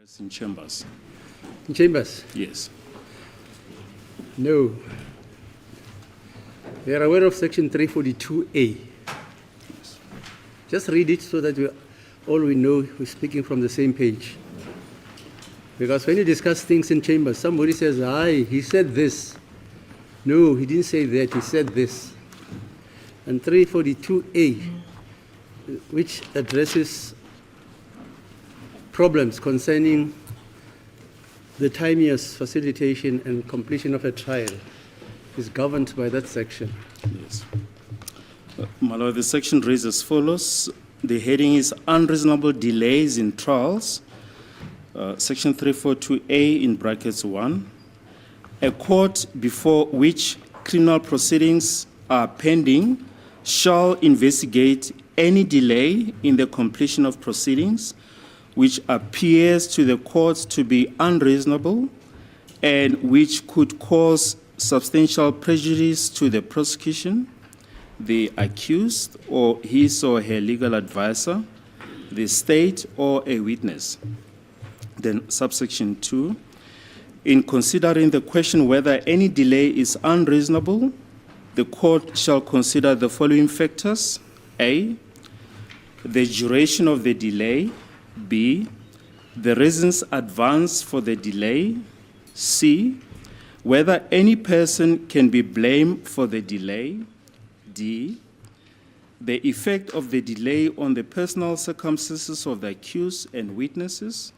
Yes, in chambers. In chambers? Yes. No. We are aware of section 342A. Just read it so that we know we're speaking from the same page. Because when you discuss things in chambers, somebody says, aye, he said this. No, he didn't say that, he said this. And 342A, which addresses problems concerning the timeous facilitation and completion of a trial, is governed by that section. Yes. My Lord, the section reads as follows. The heading is Unreasonable Delays in Trials. Section 342A in brackets 1. A court before which criminal proceedings are pending shall investigate any delay in the completion of proceedings which appears to the court to be unreasonable and which could cause substantial prejudice to the prosecution, the accused, or his or her legal advisor, the state, or a witness. Then subsection 2, in considering the question whether any delay is unreasonable, the court shall consider the following factors: A, the duration of the delay; B, the reasons advanced for the delay; C, whether any person can be blamed for the delay; D, the effect of the delay on the personal circumstances of the accused and witnesses;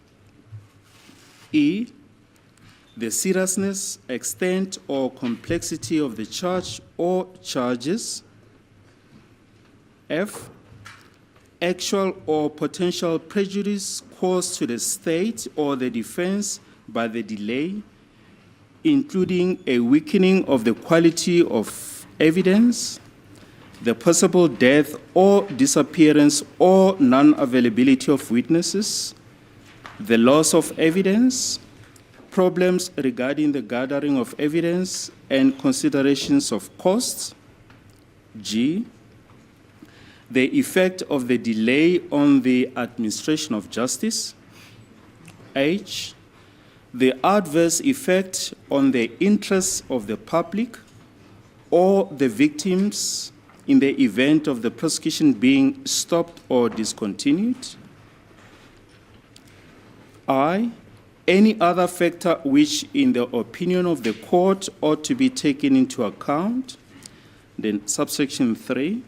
E, the seriousness, extent, or complexity of the charge or charges; F, actual or potential prejudice caused to the state or the defense by the delay, including a weakening of the quality of evidence, the possible death or disappearance or non-availability of witnesses, the loss of evidence, problems regarding the gathering of evidence and considerations of costs; G, the effect of the delay on the administration of justice; H, the adverse effect on the interests of the public or the victims in the event of the prosecution being stopped or discontinued; I, any other factor which, in the opinion of the court, ought to be taken into account. Then subsection 3,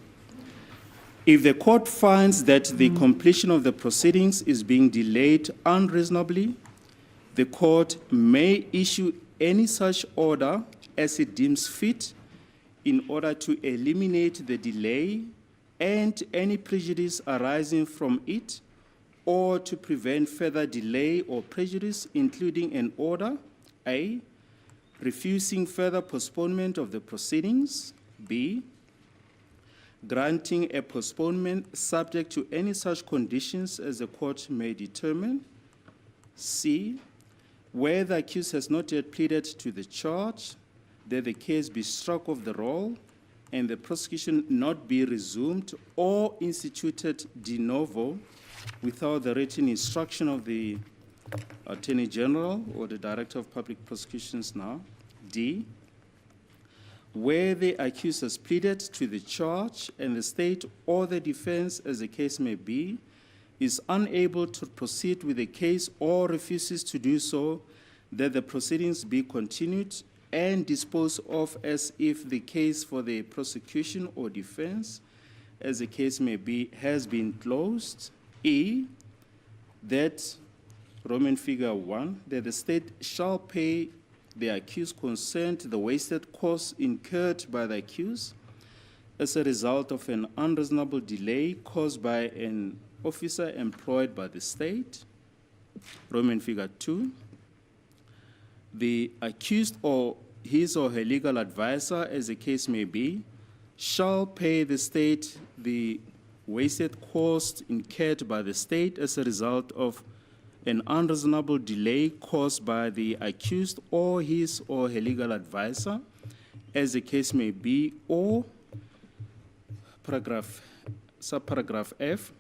if the court finds that the completion of the proceedings is being delayed unreasonably, the court may issue any such order as it deems fit in order to eliminate the delay and any prejudice arising from it, or to prevent further delay or prejudice, including an order: A, refusing further postponement of the proceedings; B, granting a postponement subject to any such conditions as the court may determine; C, where the accused has not yet pleaded to the charge, that the case be struck off the roll and the prosecution not be resumed or instituted de novo without the written instruction of the Attorney General or the Director of Public Prosecutions now; D, where the accused has pleaded to the charge and the state or the defense, as the case may be, is unable to proceed with the case or refuses to do so, that the proceedings be continued and disposed of as if the case for the prosecution or defense, as the case may be, has been closed. E, that Roman figure 1, that the state shall pay the accused concerned the wasted costs incurred by the accused as a result of an unreasonable delay caused by an officer employed by the state. Roman figure 2, the accused or his or her legal advisor, as the case may be, shall pay the state the wasted costs incurred by the state as a result of an unreasonable delay caused by the accused or his or her legal advisor, as the case may be, or subparagraph F,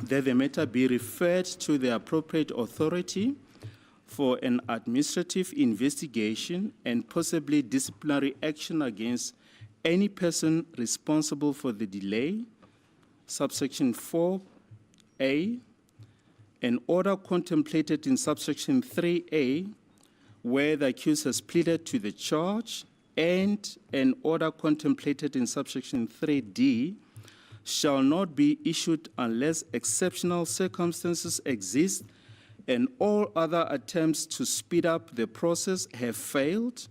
that the matter be referred to the appropriate authority for an administrative investigation and possibly disciplinary action against any person responsible for the delay. Subsection 4A, an order contemplated in subsection 3A, where the accused has pleaded to the charge, and an order contemplated in subsection 3D, shall not be issued unless exceptional circumstances exist and all other attempts to speed up the process have failed,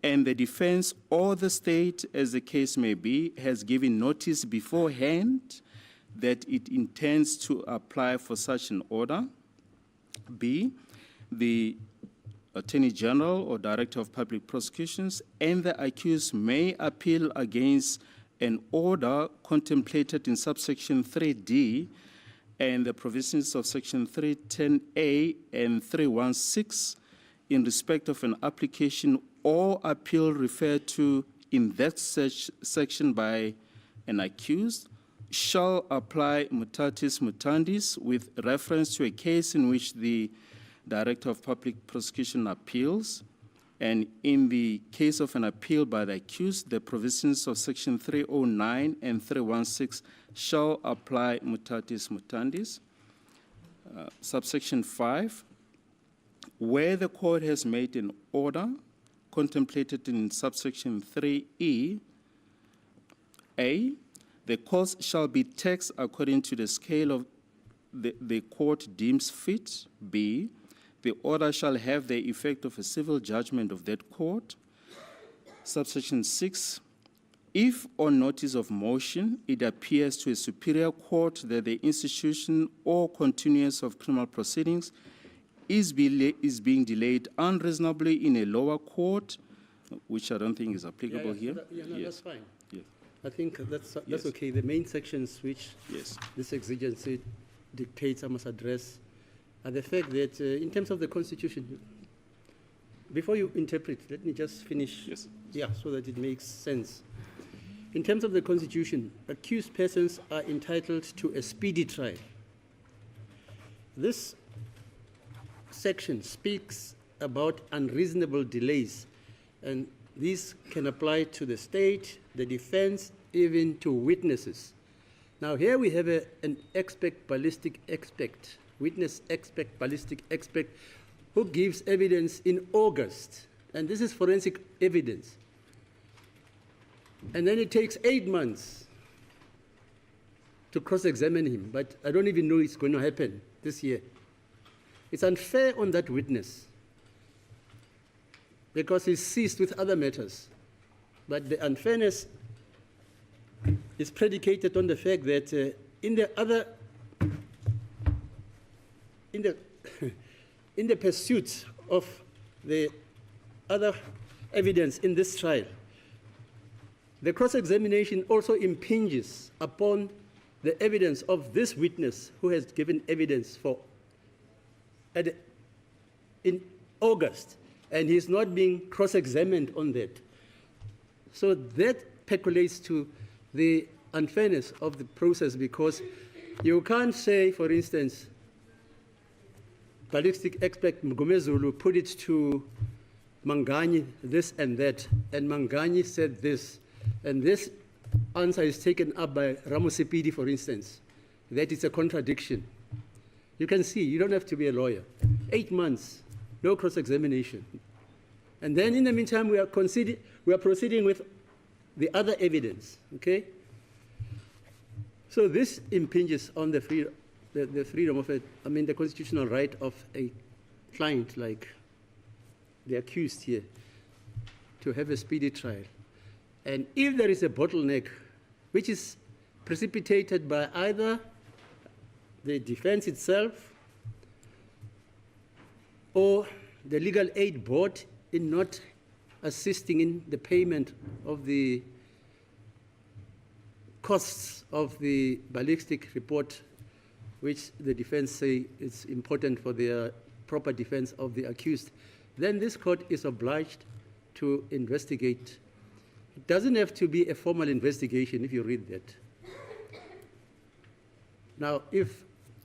and the defense or the state, as the case may be, has given notice beforehand that it intends to apply for such an order. B, the Attorney General or Director of Public Prosecutions and the accused may appeal against an order contemplated in subsection 3D and the provisions of section 310A and 316 in respect of an application or appeal referred to in that section by an accused shall apply mutatis mutandis with reference to a case in which the Director of Public Prosecution appeals, and in the case of an appeal by the accused, the provisions of section 309 and 316 shall apply mutatis mutandis. Subsection 5, where the court has made an order contemplated in subsection 3E, A, the cost shall be taxed according to the scale of the court deems fit. B, the order shall have the effect of a civil judgment of that court. Subsection 6, if on notice of motion it appears to a superior court that the institution or continuance of criminal proceedings is being delayed unreasonably in a lower court, which I don't think is applicable here. That's fine. Yes. I think that's Yes. okay. The main sections which Yes. this exigency dictates I must address are the fact that in terms of the Constitution, before you interpret, let me just finish. Yes. Yeah, so that it makes sense. In terms of the Constitution, accused persons are entitled to a speedy trial. This section speaks about unreasonable delays, and these can apply to the state, the defense, even to witnesses. Now here we have an expert, ballistic expert, witness expert, ballistic expert, who gives evidence in August, and this is forensic evidence. And then it takes 8 months to cross-examine him, but I don't even know it's going to happen this year. It's unfair on that witness because he's seized with other matters. But the unfairness is predicated on the fact that in the pursuit of the other evidence in this trial, the cross-examination also impinges upon the evidence of this witness who has given evidence in August, and he's not being cross-examined on that. So that percolates to the unfairness of the process, because you can't say, for instance, ballistic expert Mgomezulu put it to Manganyi this and that, and Manganyi said this, and this answer is taken up by Ramosepidi, for instance, that it's a contradiction. You can see, you don't have to be a lawyer. 8 months, no cross-examination. And then in the meantime, we are proceeding with the other evidence, okay? So this impinges on the freedom of the constitutional right of a client like the accused here to have a speedy trial. And if there is a bottleneck, which is precipitated by either the defense itself or the legal aid board in not assisting in the payment of the costs of the ballistic report, which the defense say is important for their proper defense of the accused, then this court is obliged to investigate. It doesn't have to be a formal investigation if you read that. Now, if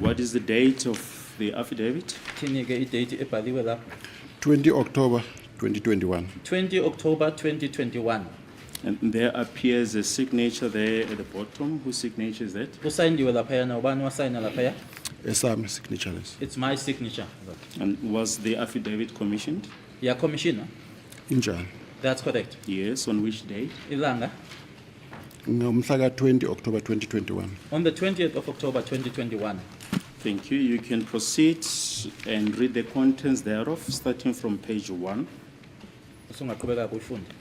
What is the date of the affidavit? Thini ke i-date ebhaliwe lapho. 20 October 2021. 20 October 2021. And there appears a signature there at the bottom. Whose signature is that? Kusayiniwe laphayana, ubani wasayina laphaya? Esam signatureless. It's my signature. And was the affidavit commissioned? Yeah, Commissioner. Injani? That's correct. Yes, on which date? Ilanga, Ngomhla 20 October 2021. on the 20th of October 2021. Thank you. You can proceed and read the contents thereof, starting from page 1. Usungaqhubeka kuyifunde.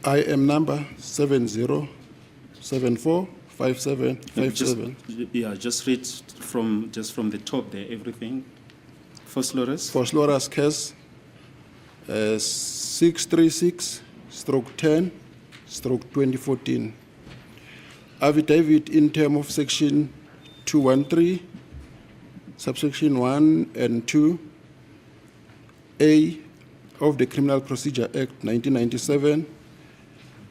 I am number 70745757. Just read from the top there, everything. First Lawrence. For Slora's case, 636/10/2014. Affidavit in term of section 213, subsection 1 and 2A of the Criminal Procedure Act 1997,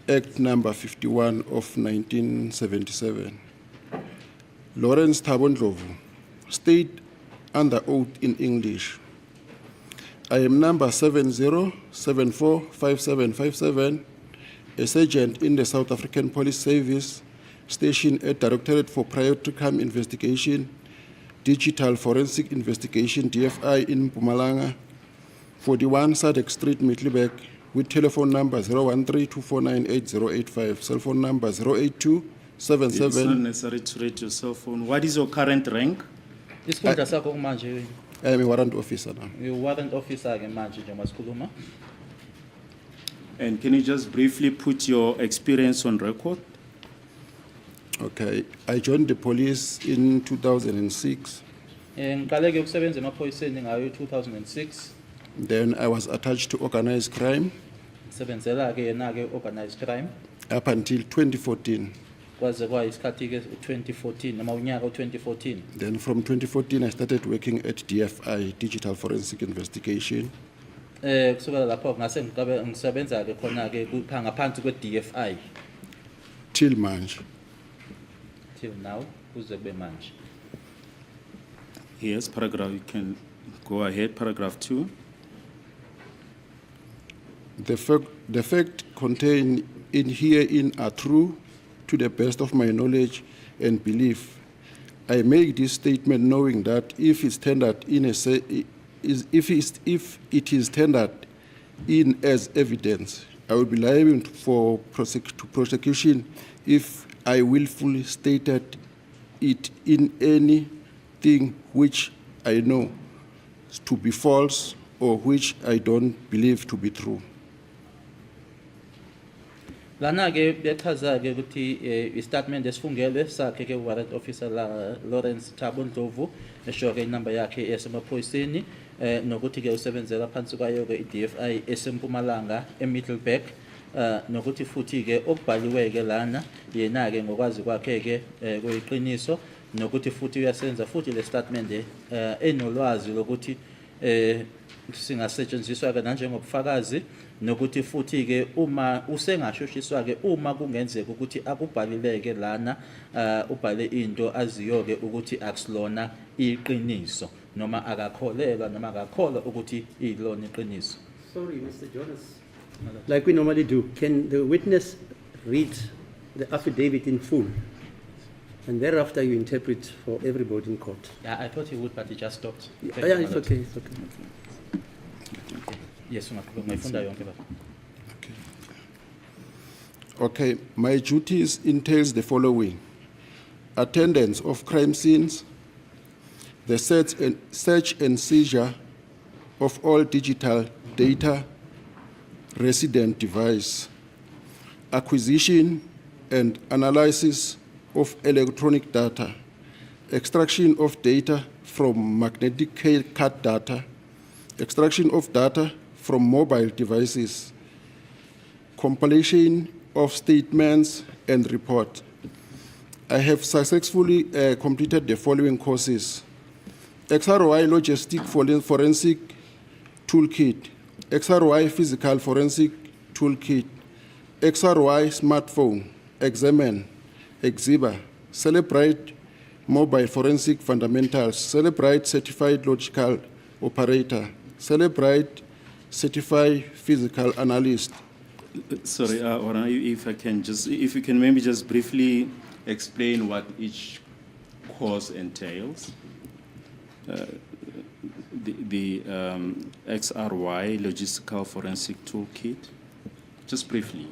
Act number 51 of 1977. Lawrence Tabo Ndlovu, state under oath in English. I am number 70745757, a sergeant in the South African Police Service, stationed at Directorate for Priority Crime Investigation, Digital Forensic Investigation, DFI, in Mpumalanga, 41 Sadek Street, Middelburg, with telephone number 013-249-8085, cell phone number 08277. It's not necessary to read your cell phone. What is your current rank? Isikhundla sakho manje I am a warrant officer now. uyi-warrant officer ke manje njengoba sikhuluma. And can you just briefly put your experience on record? Okay, I joined the police in 2006. Ngiqale ke ukusebenza emaphoyiseni ngayo 2006. Then I was attached to organized crime Sebenzela ke yena ke organized crime. up until 2014. Kwaze kwayisikhathi ke 2014 noma unyaka 2014. Then from 2014, I started working at DFI, Digital Forensic Investigation. Kusukela lapho ngase ngisebenza ke khona ke ngaphansi kwe-DFI Till manje. till now kuze kube manje. Yes, paragraph, you can go ahead, paragraph 2. The fact contained in herein are true to the best of my knowledge and belief. I make this statement knowing that if it's tendered in if it is tendered in as evidence, I will be liable for prosecution if I willfully stated it in anything which I know to be false or which I don't believe to be true. Lana ke bechaza ke ukuthi istatement esifungele sakhe ke warrant officer la Lawrence Tabo Ndlovu esho ke inamba yakhe esemaphoyiseni nokuthi ke usebenzela phansi kwayo ke iDFI esempumalanga eMiddelburg nokuthi futhi ke okubhaliwe ke lana yena ke ngokwazi kwakhe ke kuyiqiniso nokuthi futhi uyasenza futhi le statement enolwazi lokuthi singasetshenziswa ke njengobufakazi nokuthi futhi ke uma usengashoshiswa ke uma kungenzeka ukuthi akubhalileke lana ubhale into aziyo ke ukuthi akusilona iqiniso noma akakholelwa noma akakholwa ukuthi ilona iqiniso. Sorry, Mr. Jonas. Like we normally do, can the witness read the affidavit in full? And thereafter you interpret for everybody in court. Yeah, I thought he would, but he just stopped. Thank you, Yeah, my it's lord. okay, it's okay. Yes, ungayifunda yonke baba. Okay, my duties entails the following: attendance of crime scenes, the search and seizure of all digital data, resident device, acquisition and analysis of electronic data, extraction of data from magnetic card data, extraction of data from mobile devices, compilation of statements and report. I have successfully completed the following courses: XRY Logistic Forensic Toolkit, XRY Physical Forensic Toolkit, XRY Smartphone, Examine, Exhiba, Celebrate Mobile Forensic Fundamentals, Celebrate Certified Logical Operator, Celebrate Certified Physical Analyst. Sorry, Ora, if you can maybe just briefly explain what each course entails. The XRY, Logistical Forensic Toolkit, just briefly.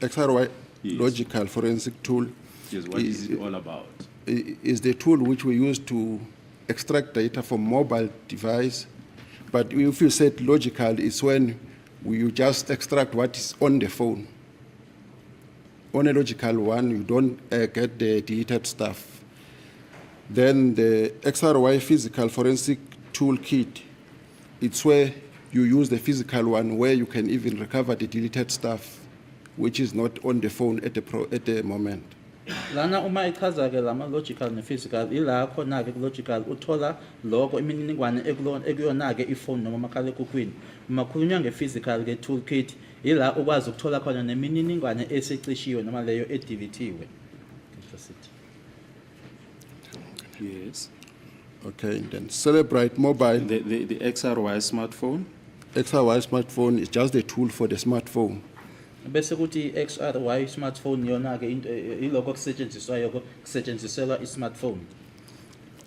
XRY, Yes. Logical Forensic Tool, Yes, what is it all about? is the tool which we use to extract data from mobile device. But if you said logical, it's when you just extract what is on the phone. On a logical one, you don't get the deleted stuff. Then the XRY Physical Forensic Toolkit, it's where you use the physical one where you can even recover the deleted stuff, which is not on the phone at the moment. Lana uma ichaza ke lama logical ne physical ila khona ke logical uthola lokho imininingwane ekuyona ke iphone noma makhalekhukhwini. Uma khulunywa nge physical ke toolkit ila ukwazi ukuthola khona nemininingwane esecishiwe noma leyo edivithiwe. Yes. Okay, then Celebrate Mobile. The XRY smartphone. XRY smartphone is just a tool for the smartphone. Bese kuthi XRY smartphone yona ke into ilokho kusetshenziswayo kusetshenziswa i-smartphone.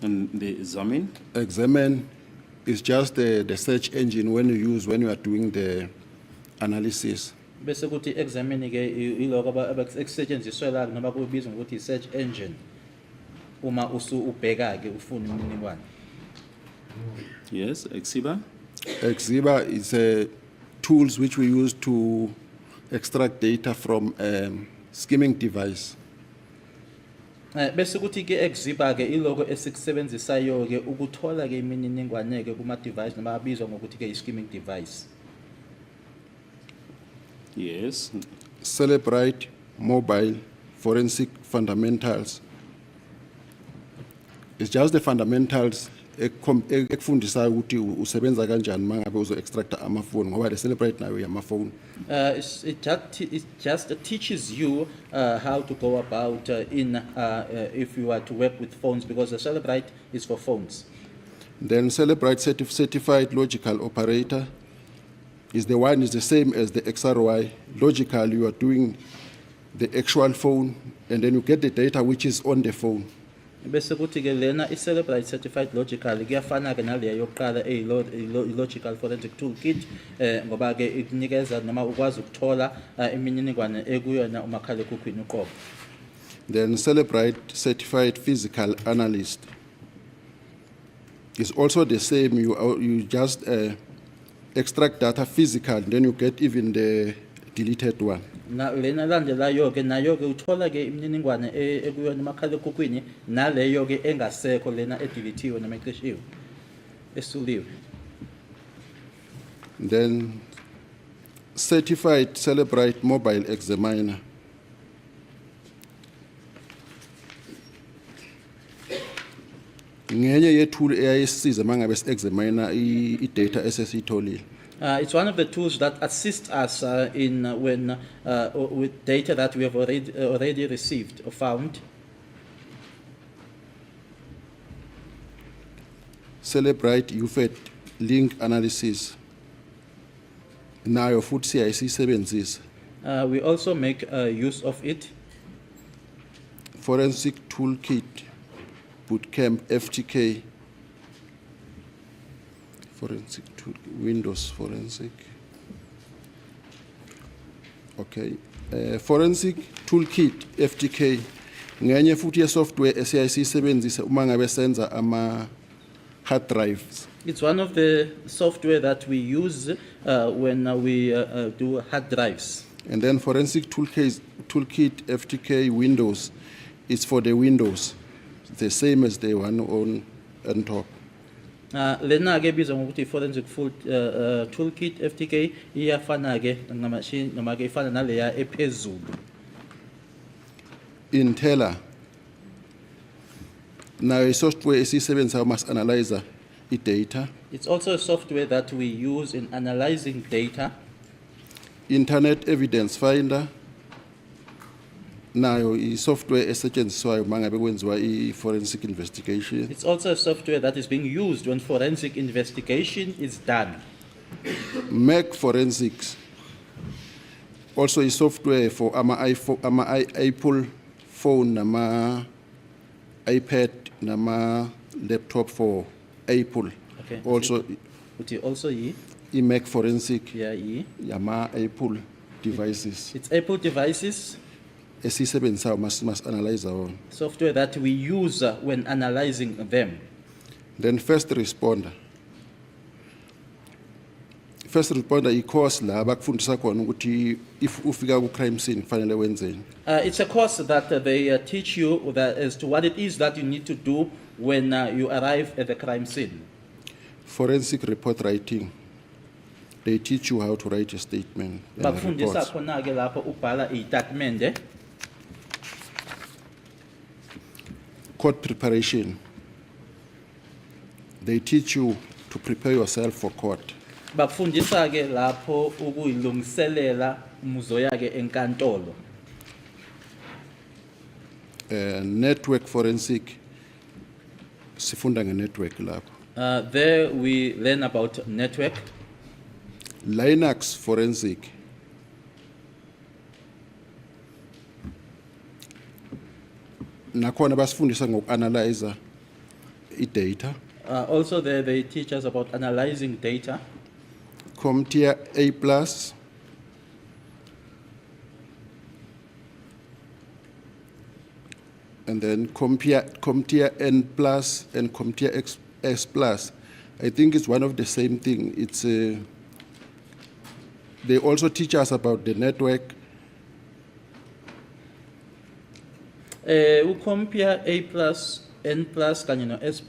And the Examine. Examine is just the search engine when you are doing the analysis. Bese kuthi examine ke ilokho abakusetshenziswa la noma kubizwa ngokuthi search engine. Uma ubheka ke ufuna imininingwane. Yes, Exiba. Exhiba is tools which we use to extract data from skimming device. Bese kuthi ke exhiba ke iloko esikusebenzisayo ke ukuthola ke imininingwane ke kuma device noma abizwa ngokuthi ke skimming device. Yes. Celebrate Mobile Forensic Fundamentals. It's just the fundamentals ekufundisa ukuthi usebenza kanjani mangabe uzo extract amafoni ngoba le Celebrate nayo yamafoni. It just teaches you how to go about if you are to work with phones because the Celebrate is for phones. Then Celebrate Certified Logical Operator is the same as the XRY. Logical, you are doing the actual phone and then you get the data which is on the phone. Bese kuthi ke lena i-Celebrate Certified Logical kuyafana ke naleyo yokuqala logical forensic toolkit ngoba ke ikunikeza noma ukwazi ukuthola imininingwane ekuyona umakhalekhukhwini uqobo. Then Celebrate Certified Physical Analyst is also the same. You just extract data physical, then you get even the deleted one. Na lena landelayo ke nayo ke uthola ke imininingwane ekuyona umakhalekhukhwini naleyo ke engasekho lena edivithiwe noma ecishiwe esuliwe. Then Certified Celebrate Mobile Examiner. Ngenye yetool eyayisiza mangabe si-examiner i-data esesiyitholile. It's one of the tools that assist us in when with data that we have already received or found. Celebrate UFED link analysis. Nayo futhi siyayisebenzisa. We also make use of it. Forensic Toolkit, Bootcamp, FTK. Forensic tool, Windows Forensic. Okay. Forensic Toolkit, FTK. Ngenye futhi ye software esiyayisebenzisa uma ngabe senza ama hard drives. It's one of the software that we use when we do hard drives. And then Forensic Toolkit, FTK, Windows, is for the Windows, the same as the one on top. Lena ke bizwa ngokuthi forensic toolkit FTK iyafana ke ngamashini noma ke ifana naleya ephezulu. Inteller nayo isoftware esiyisebenzisa mas analyzer i-data. It's also a software that we use in analyzing data. Internet Evidence Finder. nayo i-software esetshenziswayo mangabe kwenziwa i-forensic investigation. It's also a software that is being used when forensic investigation is done. Mac Forensics also is software for Apple phone, iPad, laptop for Apple. Okay. Also, Also, Mac Forensic, yeah, Apple devices. it's Apple devices, Esisebenzisayo must analyze our own. software that we use when analyzing them. Then first responder. First responder i-course la bakufundisa khona ukuthi if ufika ku crime scene kufanele wenzeni. It's a course that they teach you that as to what it is that you need to do when you arrive at the crime scene. Forensic report writing. They teach you how to write a statement and Bakufundisa reports. khona ke lapho ubhala itatimende. Court preparation. They teach you to prepare yourself for court. Bakufundisa ke lapho ukuyilungiselela umuzo yake enkantolo. Network forensic. Sifunda nge-network lapho. There we learn about network. Linux forensic. Nakhona basifundisa ngoku-analyzer i-data. Also there they teach us about analyzing data. CompTIA A+, and then CompTIA N+, and CompTIA S+. I think it's one of the same thing. It's they also teach us about the network. Ukompia A+, N+, kanye no S+,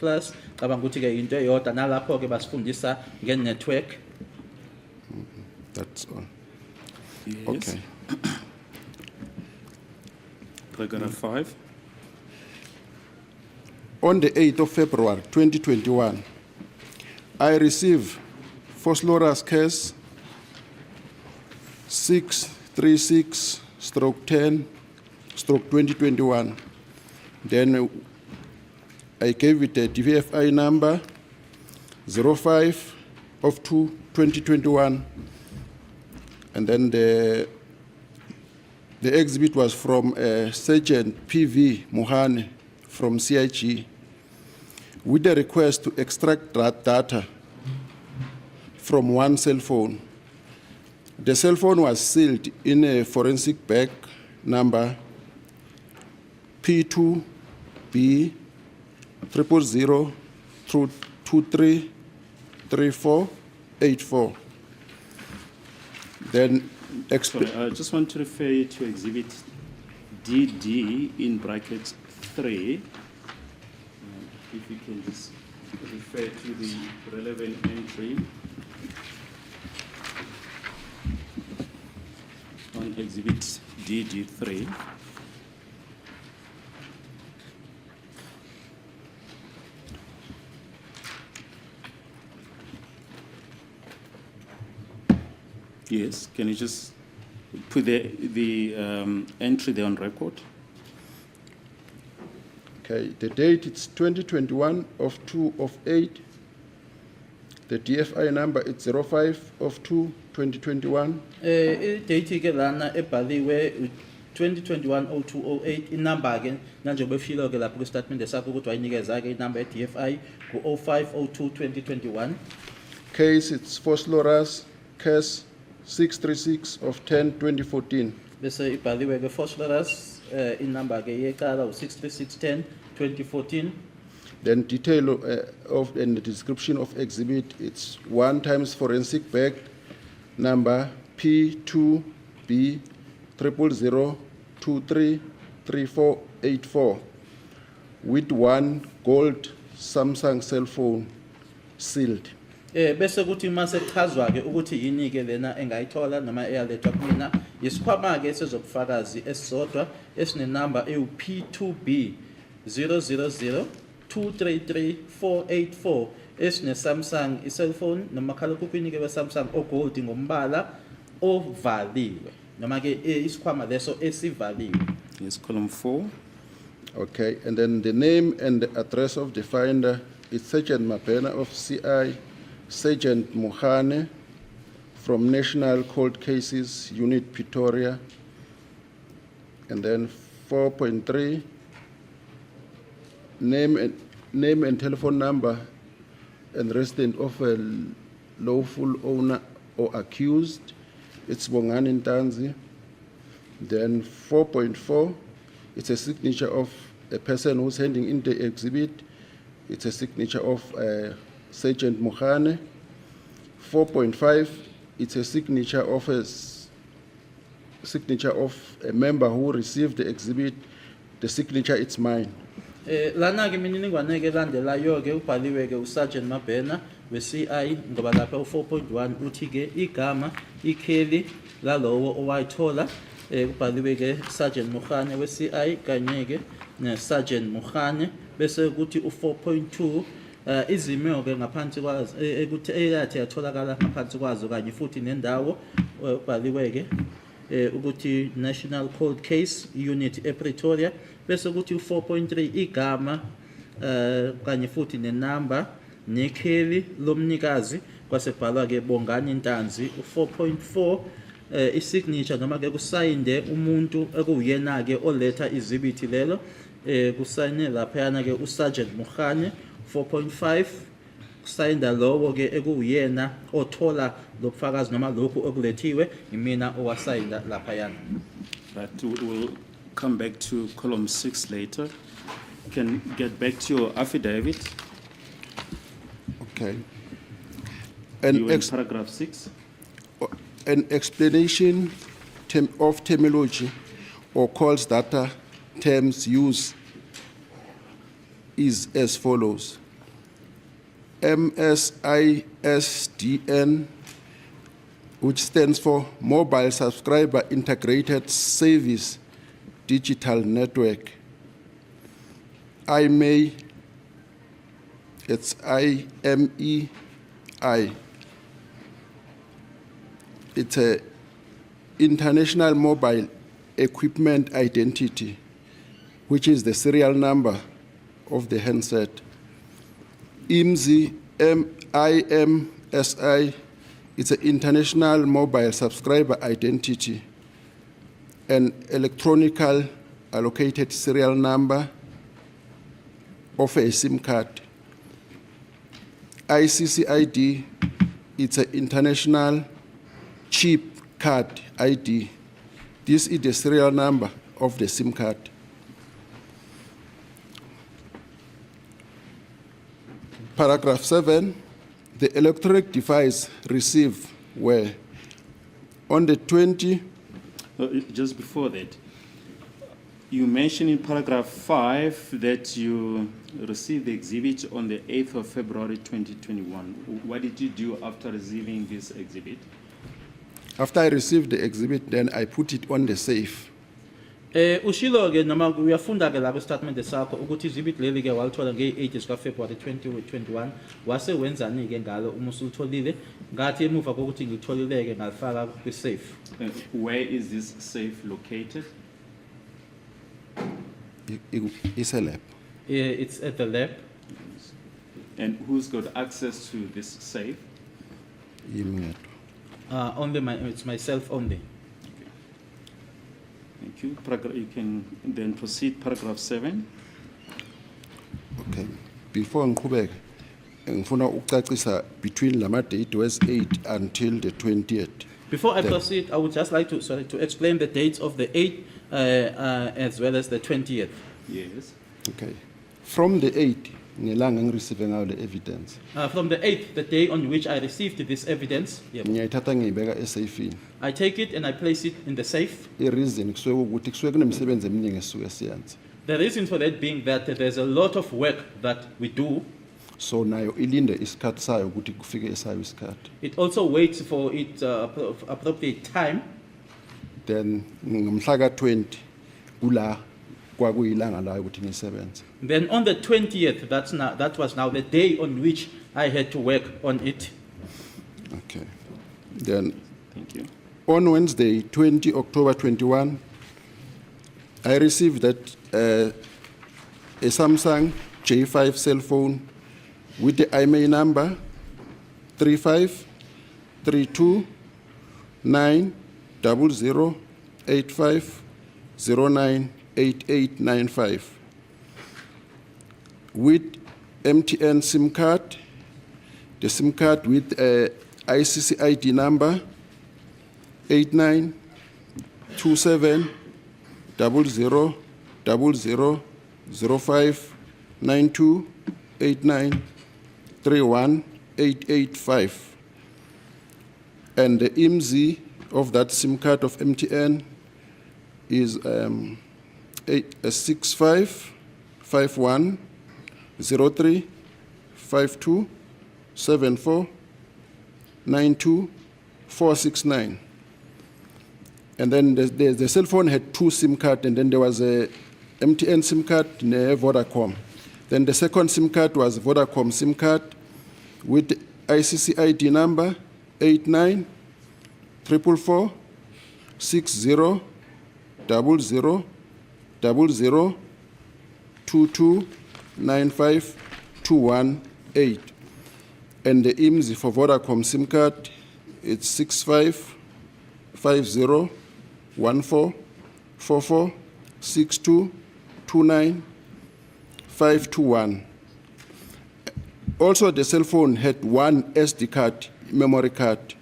cabanga ukuthi ke into eyodwa nalapho ke basifundisa nge-network. That's all. Yes. Okay. Paragraph 5. On the 8th of February 2021, I received Foslorus case 636/10/2021. Then I gave it a DVFI number 05 of 2021. And then the exhibit was from Sergeant PV Mohane from CIG with a request to extract that data from one cell phone. The cell phone was sealed in a forensic bag number P2B 000 through 233484. Then Sorry, I just want to refer you to exhibit DD in brackets 3. If you can just refer to the relevant entry on exhibit DD3. Yes, can you just put the entry there on record? Okay, the date it's 2021 of 2/8. The DFI number it's 05 of 2/2021. Date ke lana ebhaliwe 2021-0208 inamba ke nanjobe filo ke lapho ku statement sakho ukuthi wayinikeza ke inamba ye DFI ku 05/02/2021. Case it's Foslorus case 636 of 10/2014. Bese ibhaliwe ke Phosphorus inamba ke yeqala u63610/2014. Then detail of and the description of exhibit it's 1 times forensic bag number P2B 000233484 with one gold Samsung cell phone sealed. Bese kuthi mase chazwa ke ukuthi yini ke lena engayithola noma eyalethwa kumina yisikhwama ke sezobufakazi esisodwa esine number ewu-P2B 000233484 esine Samsung cellphone noma khalekhukhwini ke Samsung ogold ngombala ovaliwe noma ke isikhwama leso esivaliwe. Yes, column 4. Okay, and then the name and the address of the finder is Sergeant Mapena of CI, Sergeant Mohane from National Cold Cases Unit Pretoria, and then 4.3, name and telephone number and resident of a lawful owner or accused, it's Bongani Ntanzi. Then 4.4, it's a signature of a person who's handing in the exhibit. It's a signature of Sergeant Mohane. 4.5, it's a signature of a member who received the exhibit. The signature, it's mine. Lana ke mininingwane ke landelayo ke ubhaliwe ke uSergeant Mabena we-CI ngoba lapha u4.1 uthi ke igama ikheli lalowo owayithola kubhaliwe ke Sergeant Mohane we-CI kanye ke ne-Sergeant Mohane bese kuthi u4.2 izimeo ke ngaphansi kwazo ukuthi eyathi yatholakala ngaphansi kwazo kanye futhi nendawo ubhaliwe ke ukuthi National Cold Case Unit ePretoria bese kuthi u4.3 igama kanye futhi nenamba nekheli lomnikazi kwasebhalwa ke Bongani Ntanzi. U4.4 isignature noma ke kusayinde umuntu ekuyena ke oletha izibithi lelo kusayine lapha yana ke uSergeant Mohane. 4.5 kusayinda lowo ke ekuyena othola lobufakazi noma lokhu okulethiwe imina owasayinda lapha yana. But we'll come back to column 6 later. You can get back to your affidavit. Okay. You in paragraph 6. An explanation of terminology or calls data terms used is as follows. MSISDN, which stands for Mobile Subscriber Integrated Service Digital Network. IMEI, it's IMEI. It's a International Mobile Equipment Identity, which is the serial number of the handset. IMSI, IMSI, it's an International Mobile Subscriber Identity, an electronical allocated serial number of a SIM card. ICCID, it's an International Chip Card ID. This is the serial number of the SIM card. Paragraph 7, the electronic device received were on the 20. Just before that, you mentioned in paragraph 5 that you received the exhibit on the 8th of February 2021. What did you do after receiving this exhibit? After I received the exhibit, then I put it on the safe. Ushilo ke noma uyafunda ke la ku statement sakho ukuthi izibit leli ke walithola nge8 February 2021 wase wenzani ke ngalo uma usulitholile ngathi emuva kokuthi ngitholileke ngalifaka ku safe. Where is this safe located? It's a lab. It's at the lab. And who's got access to this safe? Only it's myself only. Thank you. You can then proceed paragraph 7. Okay. Before ngiqhubeke ngifuna ukucacisa between lama date was 8 until the 20th. Before I proceed, I would just like to explain the dates of the 8th as well as the 20th. Yes. Okay. From the 8th, ngelanga ngireceive ngayo le evidence. From the 8th, the day on which I received this evidence, Ngiyayithatha ngiyibeka esafini. I take it and I place it in the safe. I-reason kusuke ukuthi kusuke kunemsebenzi eminingi esisuke siyenza. The reason for that being that there's a lot of work that we do. So nayo ilinde isikhathi sayo ukuthi kufike esayo isikhathi. It also waits for its appropriate time. Then ngomhla ka-20 kula kwakuyilanga layo ukuthi ngisebenze. Then on the 20th, that was now the day on which I had to work on it. Okay. Then Thank you. on Wednesday, 20 October 21, I received that a Samsung J5 cell phone with the IMEI number 3532900850988895 with MTN SIM card, the SIM card with ICC ID number 892700059289318885. And the IMSI of that SIM card of MTN is 655103527492 And then the cell phone had two SIM cards, and then there was a MTN SIM card and a Vodacom. Then the second SIM card was Vodacom SIM card with the ICC ID number 8944600022952118. And the IMSI for Vodacom SIM card, it's 65501444622951. Also, the cell phone had one SD card, memory card.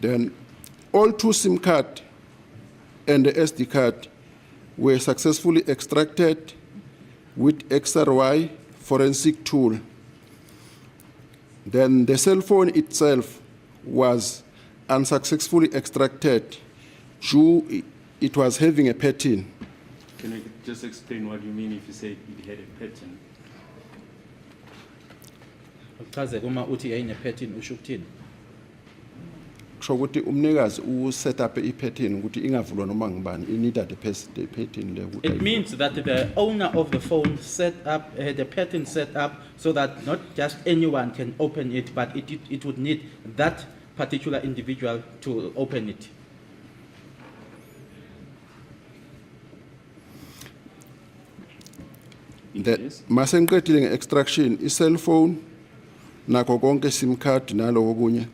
Then all two SIM card and the SD card were successfully extracted with XRY forensic tool. Then the cell phone itself was unsuccessfully extracted due it was having a pattern. Can you just explain what you mean if you say it had a pattern? Uchaze uma uthi yayine pattern usho ukuthini? So ukuthi umnikazi set up a pattern ukuthi ingavulwa noma ngubani inida the pattern le. It means that the owner of the phone had a pattern set up so that not just anyone can open it, but it would need that particular individual to open it. The masengiqedile extraction cell phone nako konke SIM card nalo okunye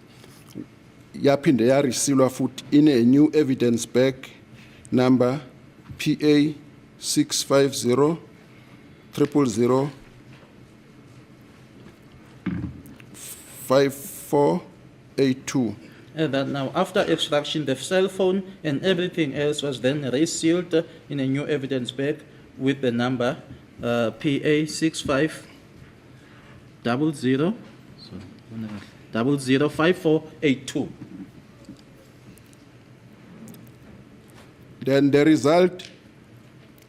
yaphinde yareceive futhi in a new evidence bag number PA 650 000 5482. That now, after extraction, the cell phone and everything else was then resealed in a new evidence bag with the number PA 65005482. Then the result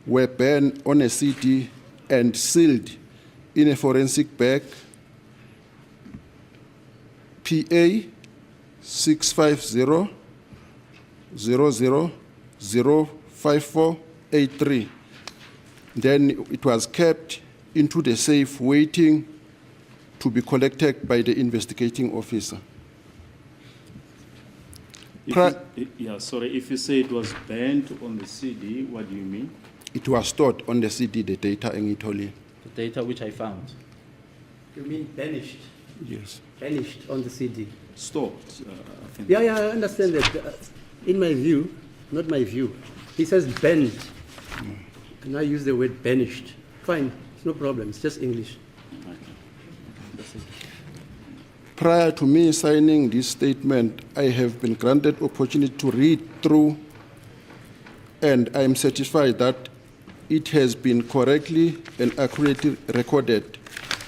were burned on a CD and sealed in a forensic bag PA 650 0005483. Then it was kept into the safe waiting to be collected by the investigating officer. If you say it was banned on the CD, what do you mean? It was stored on the CD, the data in Italy. The data which I found. You mean banished? Yes. Banished on the CD. Stored. I think. Yeah, I understand that. In my view, not my view, he says banned. And I use the word banished. Fine, it's no problem, it's just English. Prior to me signing this statement, I have been granted opportunity to read through, and I am satisfied that it has been correctly and accurately recorded.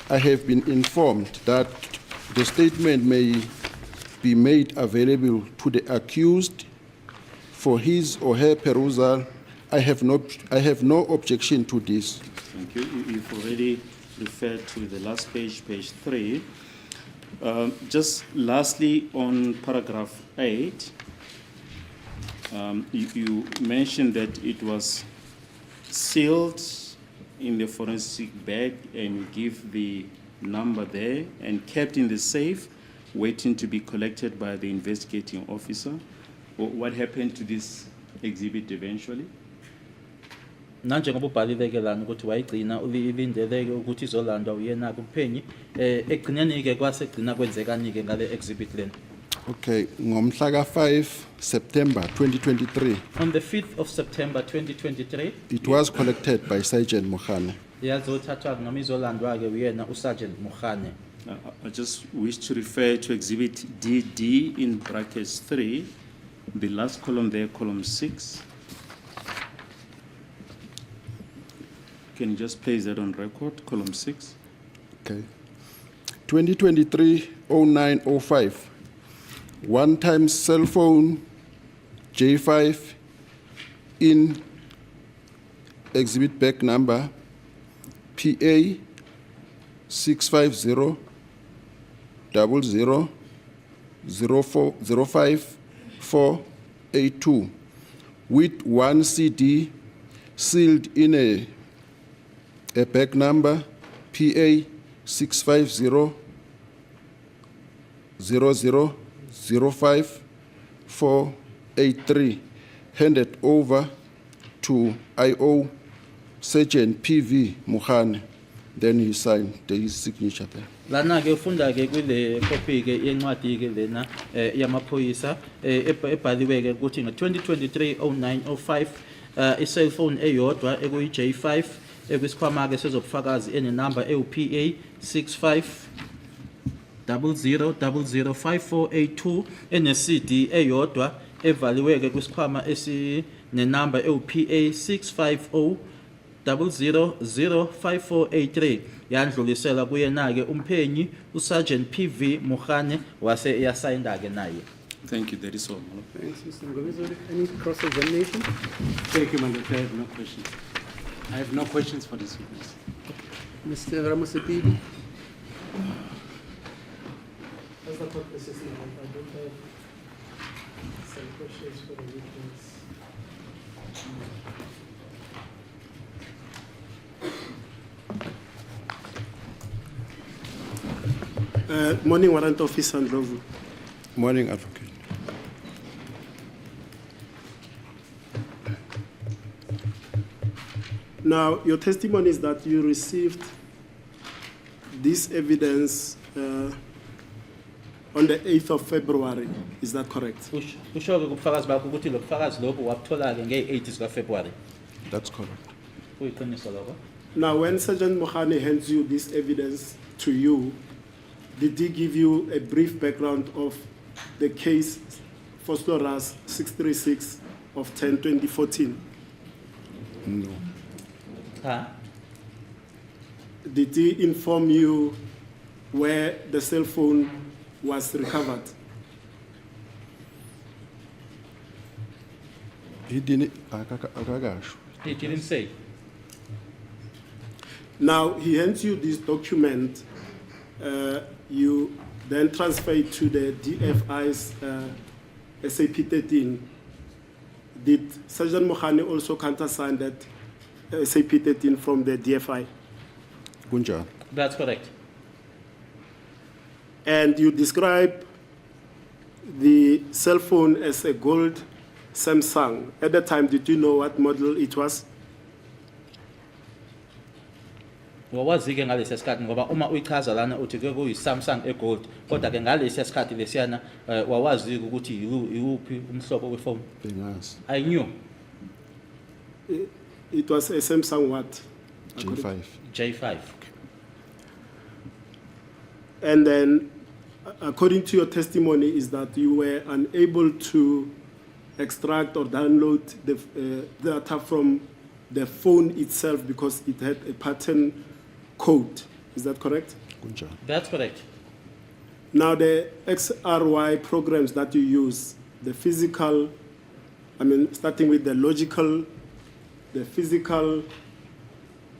I have been informed that the statement may be made available to the accused for his or her perusal. I have no objection to this. Thank you. You've already referred to the last page, page 3. Just lastly, on paragraph 8, you mentioned that it was sealed in the forensic bag, and you give the number there, and kept in the safe, waiting to be collected by the investigating officer. What happened to this exhibit eventually. Nanjengoba ubhalile-ke lana ukuthi wayigcina ilindeleke ukuthi izolandwa uyena kumphenyi ekugcineni-ke kwasegcina kwenzekani-ke ngale exhibit lena. Okay, ngomhla ka-5 September 2023, On the 5th of September 2023 it was collected by Sergeant Mohane. yazothathwa noma izolandwa-ke uyena uSergeant Mohane. I just wish to refer to exhibit DD in brackets 3, the last column there, column 6. Can you just place that on record, column 6? Okay. 2023-09-05, one-time cell phone J5 in exhibit back number PA 650 00 05482 with one CD sealed in a back number PA 650 00 05483 handed over to IO Sergeant PV Mohane. Then he signed his signature there. Lana-ke ufunda-ke kule copy-ke yencwadi-ke lena yamaphoyisa ebhaliwe-ke ukuthi ngo-2023-09-05 i-cellphone eyodwa ekuyi-J5 ekuyisikhwama-ke sezobufakazi enenamba ewu-PA 65 00005482 ene-CD eyodwa evaliwe-ke kwisikhwama esinenamba ewu-PA 650 000483 yandlulisela kuyena-ke umphenyi uSergeant PV Mohane wase yasayinda-ke naye. Thank you, that is all. Thanks, Mr. Ngobizoli. Any cross-examination? Thank you, Madam Chair. I have no questions. I have no questions for this witness. Mr. Ramosepidi? As the court assistant, I don't have some questions for the witness. Morning, Warrant Officer Ndlovu. Morning, Advocate. Now, your testimony is that you received this evidence on the 8th of February. Is that correct? Usho-ke kubufakazi bakho ukuthi lo bufakazi lobu wabuthola-ke nge-8 zikaFebruary. That's correct. Kuyiqiniso lokho. Now, when Sergeant Mohane hands you this evidence to you, did he give you a brief background of the case Phosphorus 636 of 10/2014? No. Huh? Did he inform you where the cell phone was recovered? He didn't. Akagasho. He didn't say. Now, he hands you this document, you then transfer it to the DFI's SAP 13. Did Sergeant Mohane also countersign that SAP 13 from the DFI? Kunjani? That's correct. And you describe the cell phone as a gold Samsung. At the time, did you know what model it was? Wawazi-ke ngalesi sikhathi ngoba uma uyichaza lana uthi ke kuyi-Samsung egold kodwa ke ngalesi sikhathi lesiyana wawazi ukuthi yiwuphi umhlobo wefoni. Bengazi. I knew. It was a Samsung what? J5. J5. And then, according to your testimony, is that you were unable to extract or download the data from the phone itself because it had a pattern code. Is that correct? Kunjani? That's correct. Now, the XRY programs that you use, the physical, starting with the logical, the physical,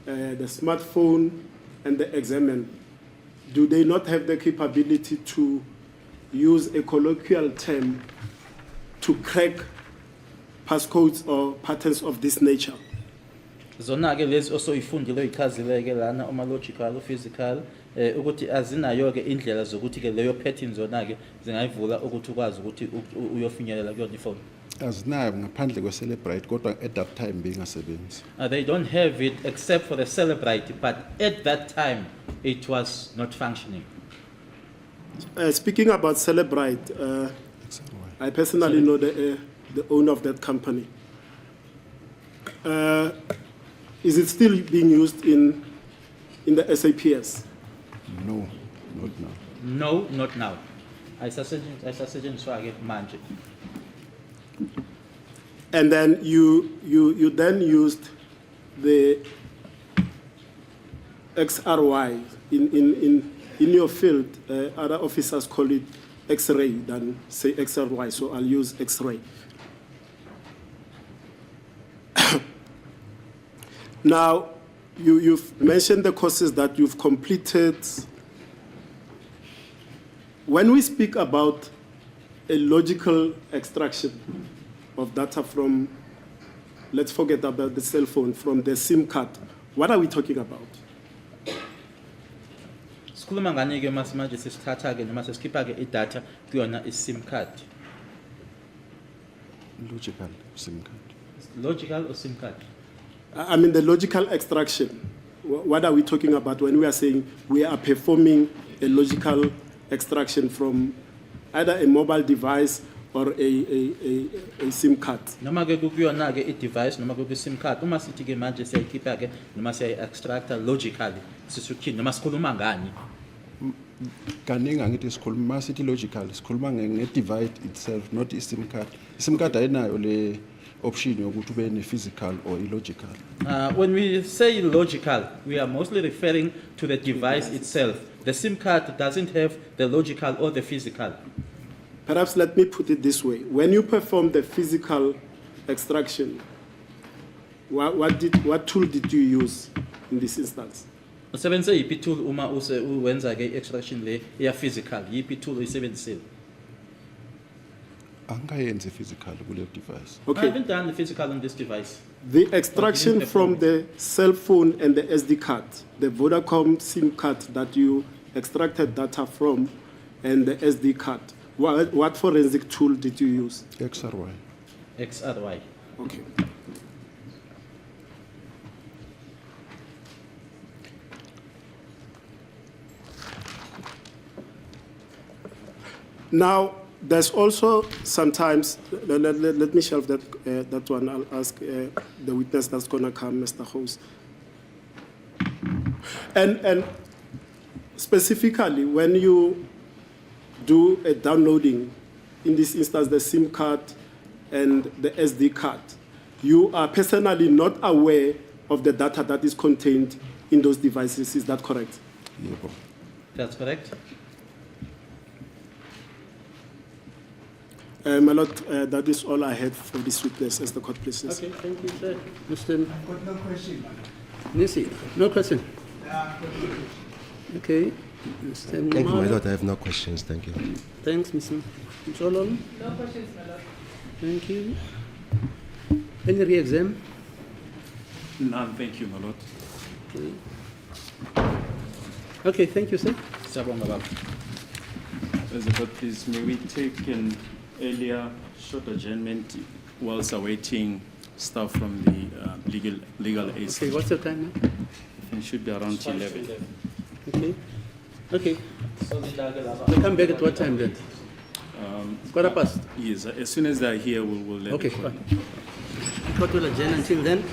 the smartphone, and the examine, do they not have the capability to use a colloquial term to crack passcodes or patterns of this nature? Zona-ke lezi osoyifundile oyichazile-ke lana logical, physical, ukuthi azinayo-ke indlela zokuthi-ke leyo pattern zona-ke zingayivula ukuthi ukwazi ukuthi uyofinyelela kuyona ifoni. Azinayo ngaphandle kwe-celebrate kodwa at that time bengasebenzi. They don't have it except for the Celebrite, but at that time it was not functioning. Speaking about Celebrite, XRY. I personally know the owner of that company. Is it still being used in the SAPS? No, not now. No, not now. I suggest manje. And then you then used the XRY in your field. Other officers call it X-ray than say XRY, so I'll use X-ray. Now, you've mentioned the courses that you've completed. When we speak about a logical extraction of data from, let's forget about the cell phone, from the SIM card, what are we talking about? Sikhuluma ngani ke manje sesithatha ke noma sesikhipha ke idatha kuyona i-SIM card. Logical SIM card. Logical or SIM card? I mean, the logical extraction. What are we talking about when we are saying we are performing a logical extraction from either a mobile device or a SIM card? Noma ke kuyona ke i-device noma ku SIM card uma sithi ke manje siyayikhipha ke noma siyayi-extracta logically sisukhini noma sikhuluma ngani? Kaningi angithi sikhuluma sithi logical sikhuluma nge-device itself, not i-SIM card. I-SIM card ayinayo le option yokuthi ube ne-physical or illogical. When we say logical, we are mostly referring to the device itself. The SIM card doesn't have the logical or the physical. Perhaps let me put it this way. When you perform the physical extraction, what tool did you use in this instance? Usebenzise yiphi tool uma uwenza ke extraction le ya physical? Yiphi tool uyisebenzisile? Angayenzi physical kule device. I Okay. haven't done the physical on this device. The extraction from the cell phone and the SD card, the Vodacom SIM card that you extracted data from, and the SD card, what forensic tool did you use? XRY. XRY. Okay. Now, there's also sometimes, let me shelve that one. I'll ask the witness that's going to come, Mr. Host. And specifically, when you do a downloading, in this instance, the SIM card and the SD card, you are personally not aware of the data that is contained in those devices. Is that correct? Yebo. That's correct. My Lord, that is all I had for this witness, as the court pleases. Okay, thank you, sir. Mr. I've got no question. Nisi, no question. Okay. Mr. Thank you, my Mala. lord. I have no questions. Thank you. Thanks, Mr. Solon. No questions, my lord. Thank you. Any re-exam? None, thank you, my lord. Okay, thank you, sir. Siyabonga baba. As a court, please, may we take an earlier short adjournment whilst awaiting staff from the legal aid. Okay, what's the time now? It should be around 11. Okay. Okay. So the We'll come back at what time then? Quarter past? Yes, as soon as they're here, we'll let Okay, the court fine. know. Court will adjourn until then.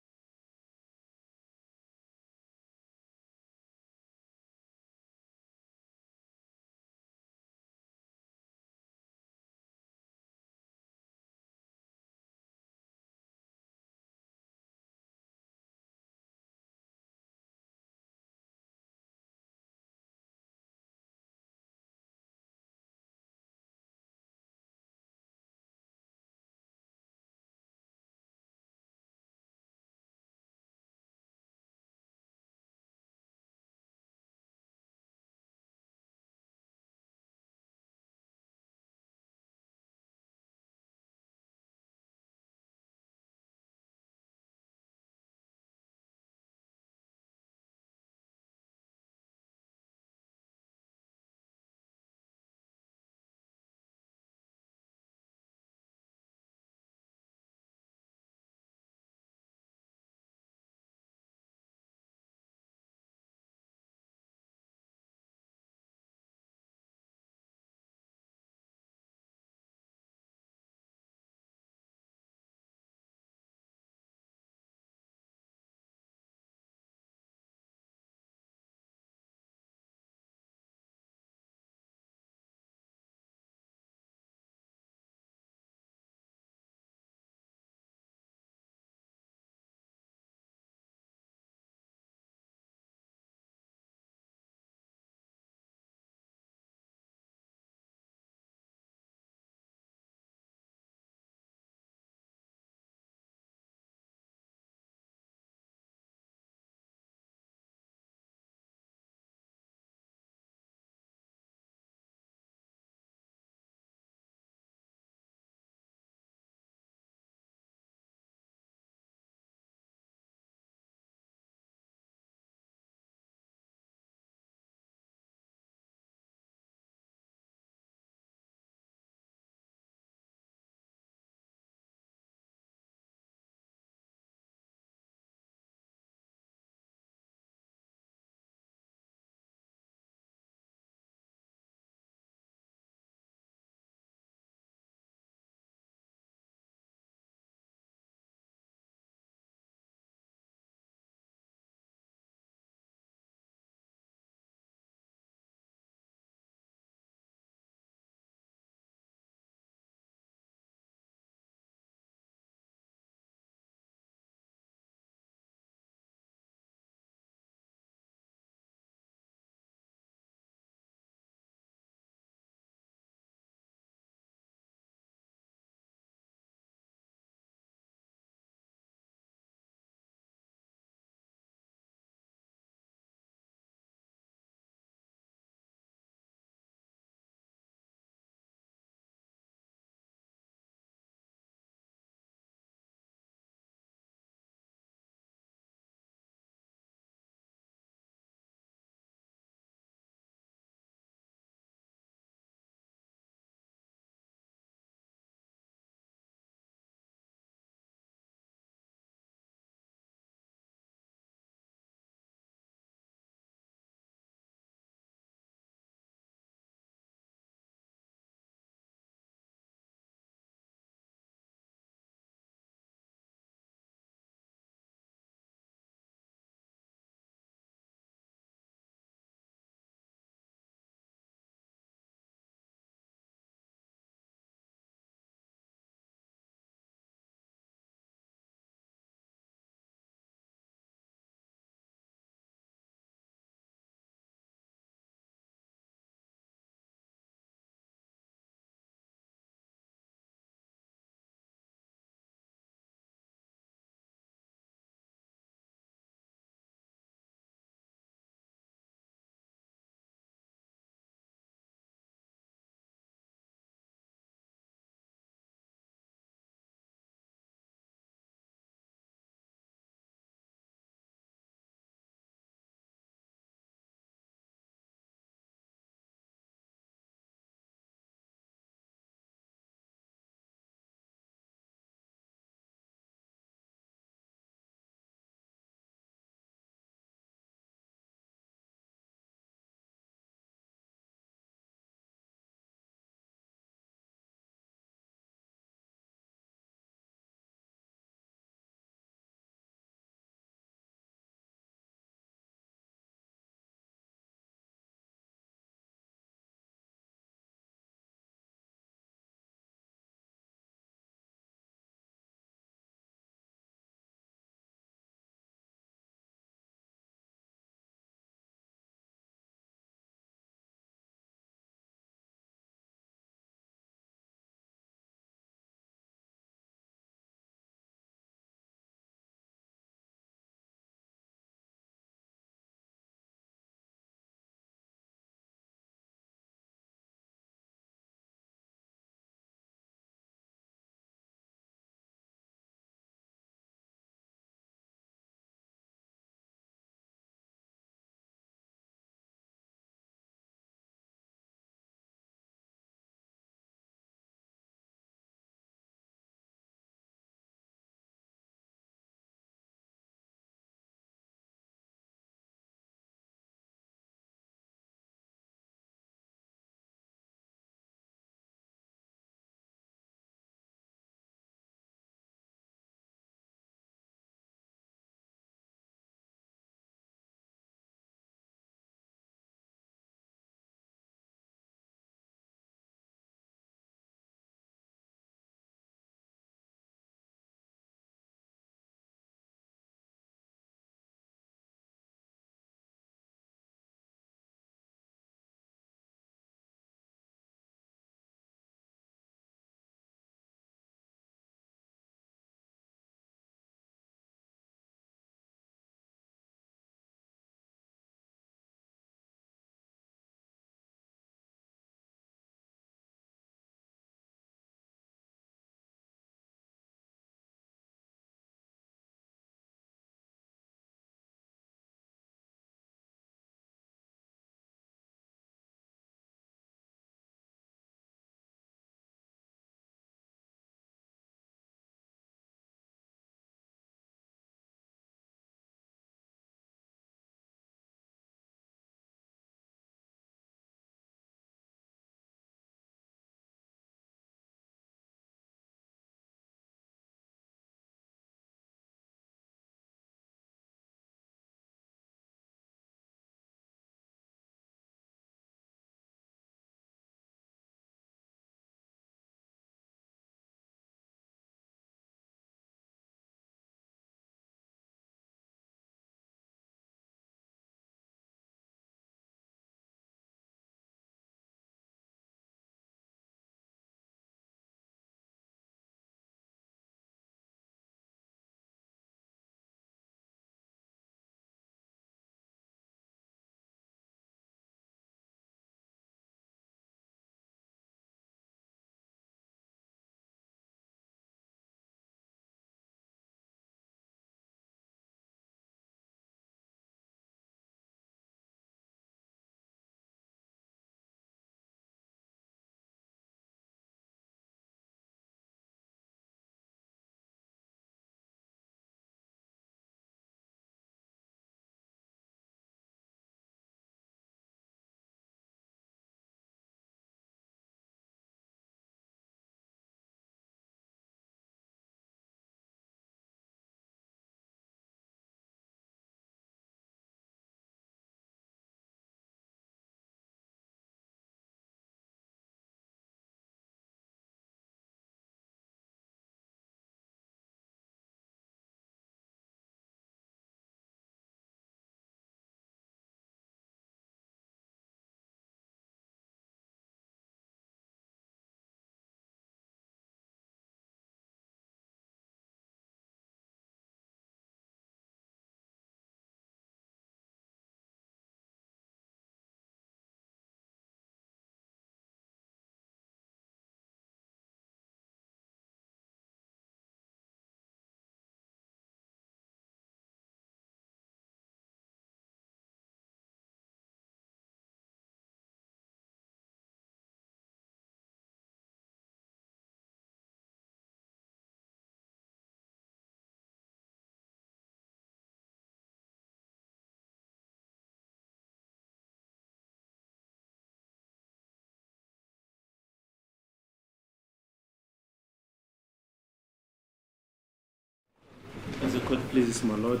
court, please, my lord.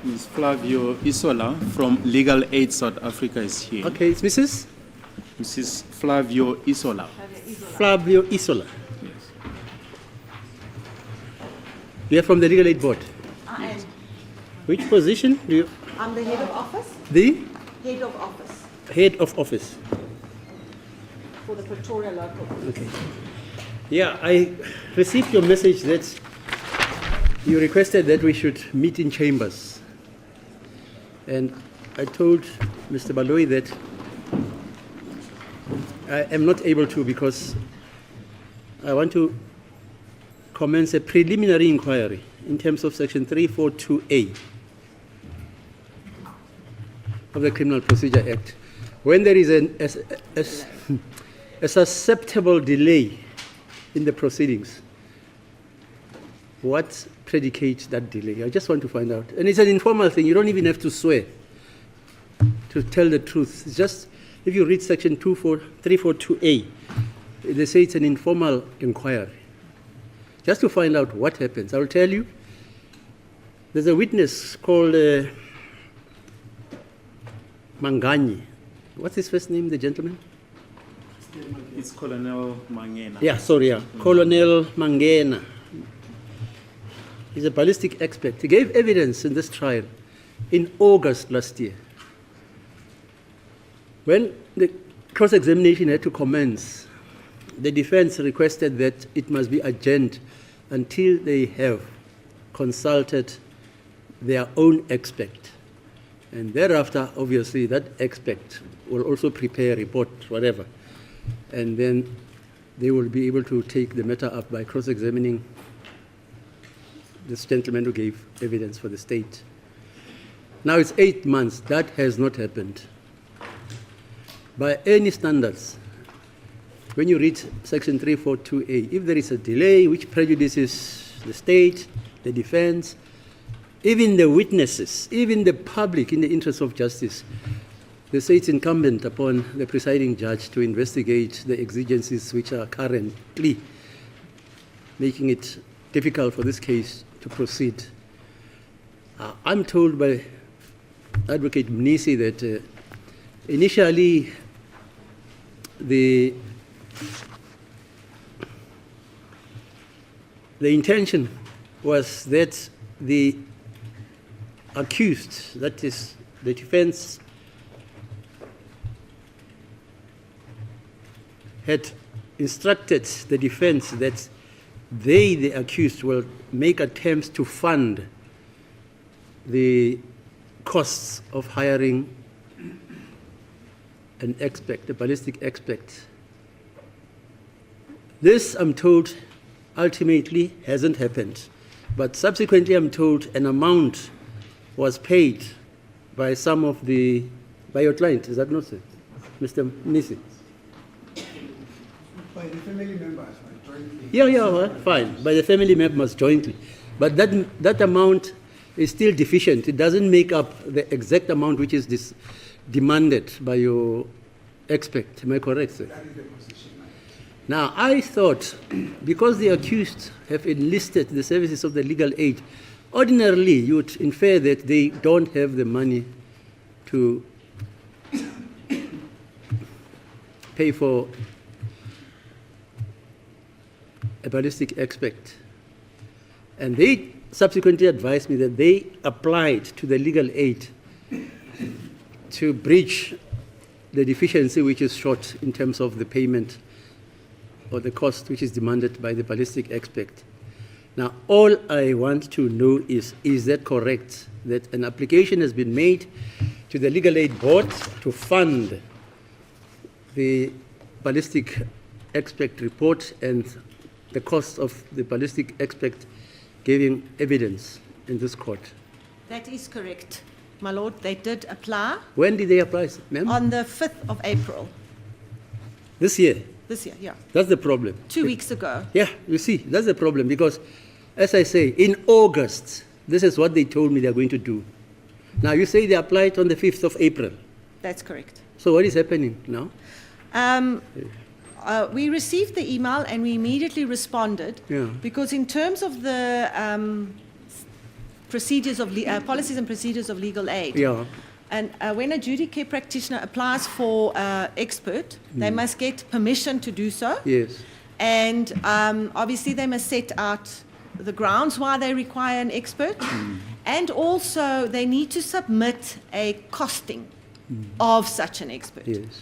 Ms. Flavio Isola from Legal Aid South Africa is here. Okay, it's Mrs. Mrs. Flavio Isola. Flavio Isola. Yes. You are from the Legal Aid Board. I am. Which position do you? I'm the head of office. The Head of office head of office. for the Pretoria local. Okay. Yeah, I received your message that you requested that we should meet in chambers. And I told Mr. Baloyi that I am not able to because I want to commence a preliminary inquiry in terms of Section 342A of the Criminal Procedure Act. When there is a susceptible delay in the proceedings, what predicates that delay? I just want to find out. And it's an informal thing. You don't even have to swear to tell the truth. It's just, if you read Section 342A, they say it's an informal inquiry. Just to find out what happens. I will tell you, there's a witness called Mangani. What's his first name, the gentleman? It's Colonel Mangena. Yeah, sorry, yeah. Colonel Mangena. He's a ballistic expert. He gave evidence in this trial in August last year. When the cross-examination had to commence, the defense requested that it must be adjourned until they have consulted their own expert. And thereafter, obviously, that expert will also prepare a report, whatever. And then they will be able to take the matter up by cross-examining this gentleman who gave evidence for the state. Now it's 8 months. That has not happened. By any standards, when you read Section 342A, if there is a delay which prejudices the state, the defense, even the witnesses, even the public in the interest of justice, they say it's incumbent upon the presiding judge to investigate the exigencies which are currently making it difficult for this case to proceed. I'm told by Advocate Mnisi that initially the intention was that the accused, that is the defense, had instructed the defense that they, the accused, will make attempts to fund the costs of hiring an expert, a ballistic expert. This, I'm told, ultimately hasn't happened. But subsequently, I'm told an amount was paid by some of by your client, is that not so, Mr. Nisi? By the family members, jointly. Yeah, well, fine, by the family members jointly. But that amount is still deficient. It doesn't make up the exact amount which is demanded by your expert. Am I correct, sir? That is the position. Now, I thought, because the accused have enlisted the services of the legal aid, ordinarily you would infer that they don't have the money to pay for a ballistic expert. And they subsequently advised me that they applied to the legal aid to bridge the deficiency which is short in terms of the payment or the cost which is demanded by the ballistic expert. Now, all I want to know is that correct, that an application has been made to the Legal Aid Board to fund the ballistic expert report and the cost of the ballistic expert giving evidence in this court? That is correct, my lord. They did apply When did they apply, ma'am? on the 5th of April This year. this year, yeah. That's the problem. 2 weeks ago. Yeah, you see, that's the problem because, as I say, in August, this is what they told me they're going to do. Now, you say they applied on the 5th of April. That's correct. So what is happening now? We received the email and we immediately responded Yeah. because in terms of the procedures of policies and procedures of legal aid. Yeah. And when a duty care practitioner applies for expert, they must get permission to do so. Yes. And obviously they must set out the grounds why they require an expert. And also they need to submit a costing of such an expert. Yes.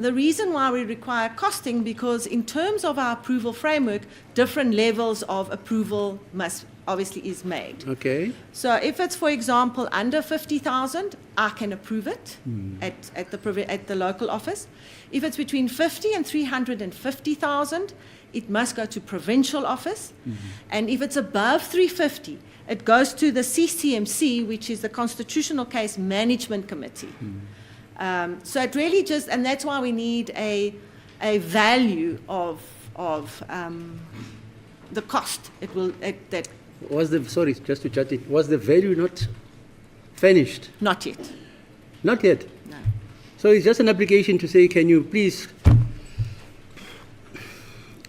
The reason why we require costing, because in terms of our approval framework, different levels of approval obviously is made. Okay. So if it's, for example, under 50,000, I can approve it at the local office. If it's between 50 and 350,000, it must go to provincial office. And if it's above 350, it goes to the CCMC, which is the Constitutional Case Management Committee. So it really just, and that's why we need a value of the cost. Sorry, just to chat it, was the value not finished? Not yet. Not yet? No. So it's just an application to say, can you please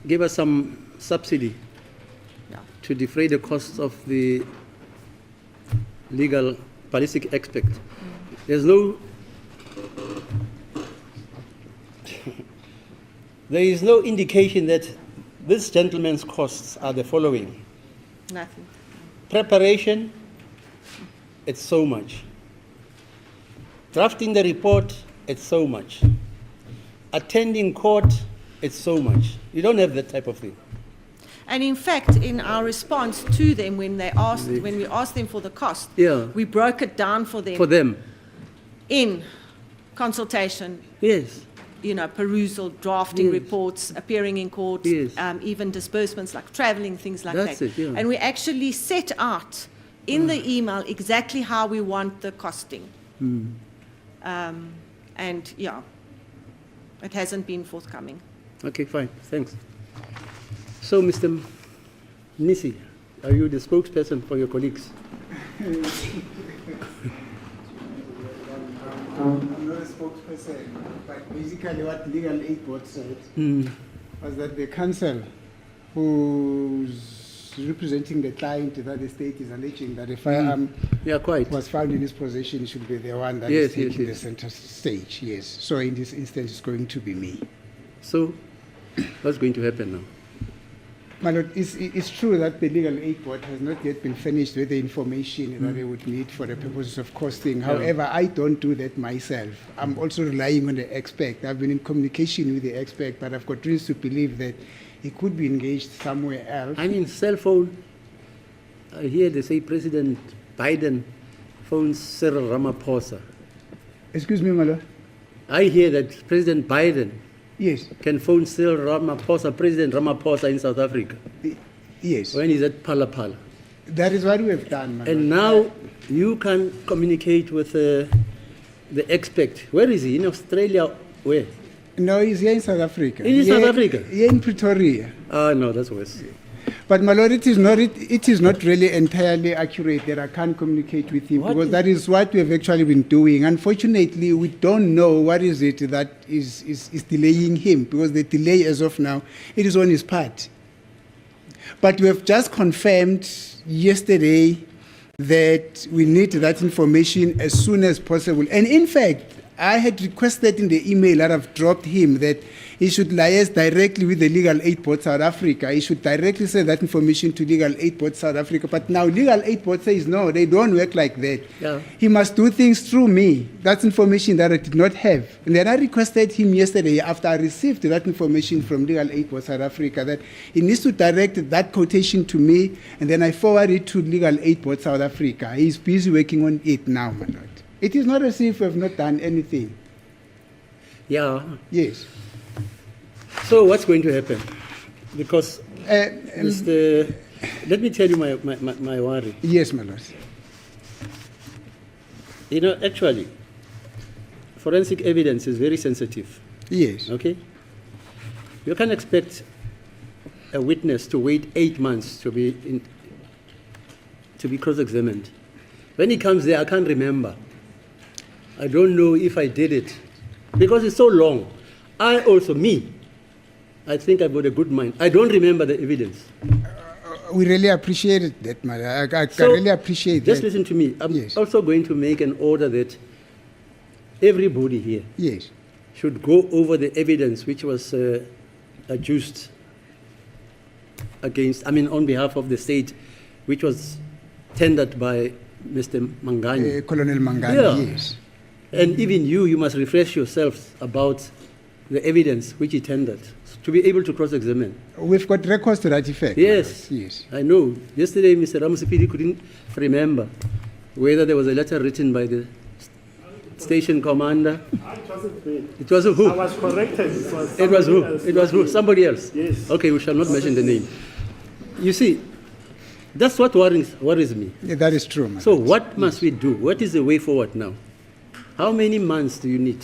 give us some subsidy to defray the costs of the legal ballistic expert? There's no... There is no indication that this gentleman's costs are the following. Nothing. Preparation, it's so much. Drafting the report, it's so much. Attending court, it's so much. You don't have that type of thing. And in fact, in our response to them, when we asked them for the cost, we broke it down for them. In consultation. Yes. Perusal, drafting reports, appearing in court, even disbursements like traveling, things like that. And we actually set out in the email exactly how we want the costing. And it hasn't been forthcoming. Okay, fine, thanks. So, Mr. Nisi, are you the spokesperson for your colleagues? I'm not a spokesperson, but basically what Legal Aid Board said was that the counsel who's representing the client that the state is alleging that a firearm was found in his possession should be the one that is taking the center stage. Yes. So in this instance, it's going to be me. So what's going to happen now? My Lord, it's true that the Legal Aid Board has not yet been finished with the information that they would need for the purposes of costing. However, I don't do that myself. I'm also relying on the expert. I've been in communication with the expert, but I've got reasons to believe that he could be engaged somewhere else. I mean, cell phone. I hear they say President Biden phones Cyril Ramaphosa. Excuse me, my Lord? I hear that President Biden can phone Cyril Ramaphosa, President Ramaphosa in South Africa. Yes. When he's at Phala Phala. That is what we have done, my And Lord. now you can communicate with the expert. Where is he? In Australia? Where? No, he's here in South Africa. In South Africa? Here in Pretoria. No, that's worse. But my Lord, it is not really entirely accurate that I can't communicate with him, because that is what we have actually been doing. Unfortunately, we don't know what is it that is delaying him, because the delay as of now, it is on his part. But we have just confirmed yesterday that we need that information as soon as possible. And in fact, I had requested in the email that I've dropped him that he should liaise directly with the Legal Aid Board South Africa. He should directly send that information to Legal Aid Board South Africa. But now Legal Aid Board says, no, they don't work like that. Yeah. He must do things through me. That's information that I did not have. And then I requested him yesterday, after I received that information from Legal Aid Board South Africa, that he needs to direct that quotation to me, and then I forward it to Legal Aid Board South Africa. He's busy working on it now, my Lord. It is not as if we have not done anything. Yeah. Yes. So what's going to happen? Because, let me tell you my worry. Yes, my Lord. Actually, forensic evidence is very sensitive. Yes. Okay? You can't expect a witness to wait 8 months to be cross-examined. When he comes there, I can't remember. I don't know if I did it, because it's so long. I think I've got a good mind. I don't remember the evidence. We really appreciate that, madam. I So, really appreciate Just that. listen to me. I'm Yes. also going to make an order that everybody here Yes. should go over the evidence which was adduced on behalf of the state, which was tendered by Mr. Mangani. Colonel Mangani, Yeah. yes. And even you must refresh yourselves about the evidence which he tendered to be able to cross-examine. We've got records to that effect. Yes. Yes. I know. Yesterday, Mr. Ramusipidi couldn't remember whether there was a letter written by the station commander. It wasn't me. It was who? I was corrected. It was who? It was who? Somebody else? Yes. Okay, we shall not mention the name. You see, that's what worries me. Yeah, that is true, madam. So what must we do? What is the way forward now? How many months do you need?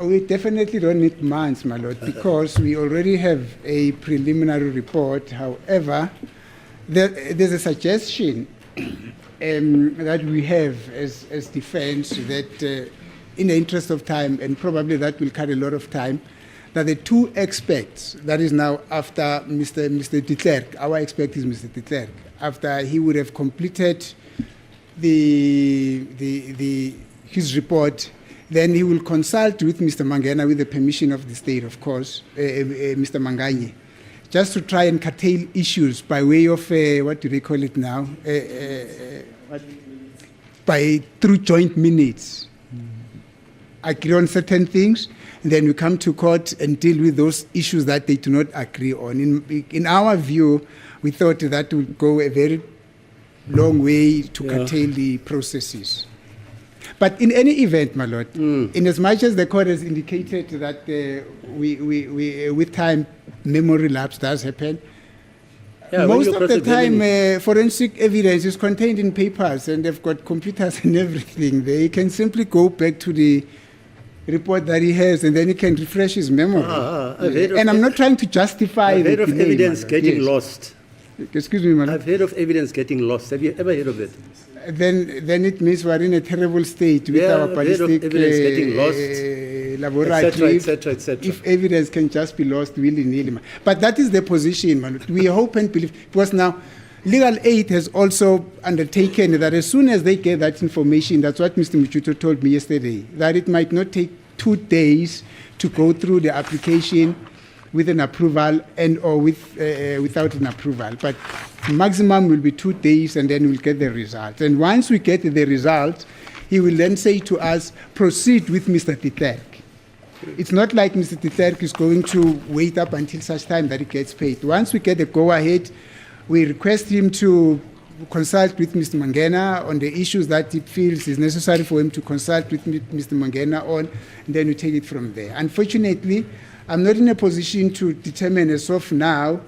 We definitely don't need months, my lord, because we already have a preliminary report. However, there's a suggestion that we have as defense that in the interest of time, and probably that will cut a lot of time, that the two experts, that is now after Mr. de Klerk, our expert is Mr. de Klerk, after he would have completed his report, then he will consult with Mr. Mangana with the permission of the state, of course, Mr. Mangani, just to try and curtail issues by way of, what do they call it now? Through joint minutes. Agree on certain things, and then we come to court and deal with those issues that they do not agree on. In our view, we thought that would go a very long way to curtail the processes. But in any event, my lord, in as much as the court has indicated that we with time, memory lapse does happen, Yeah, when most you're of the time, cross-examining. forensic evidence is contained in papers, and they've got computers and everything. They can simply go back to the report that he has, and then he can refresh his memory. I've heard of And I'm not trying to justify I've heard the of delay, evidence my lord. getting Yes. lost. Excuse me, madam. I've heard of evidence getting lost. Have you ever heard of it? Then it means we're in a terrible state with Yeah, our I've heard of ballistic evidence getting lost, laboratory. etc., etc. If evidence can just be lost willy-nilly. But that is the position, man. We hope and believe, because now Legal Aid has also undertaken that as soon as they get that information, that's what Mr. Muchuto told me yesterday, that it might not take 2 days to go through the application with an approval and or without an approval. But maximum will be 2 days, and then we'll get the result. And once we get the result, he will then say to us, proceed with Mr. de Klerk. It's not like Mr. de Klerk is going to wait up until such time that he gets paid. Once we get the go-ahead, we request him to consult with Mr. Mangena on the issues that he feels is necessary for him to consult with Mr. Mangena on, and then we take it from there. Unfortunately, I'm not in a position to determine as of now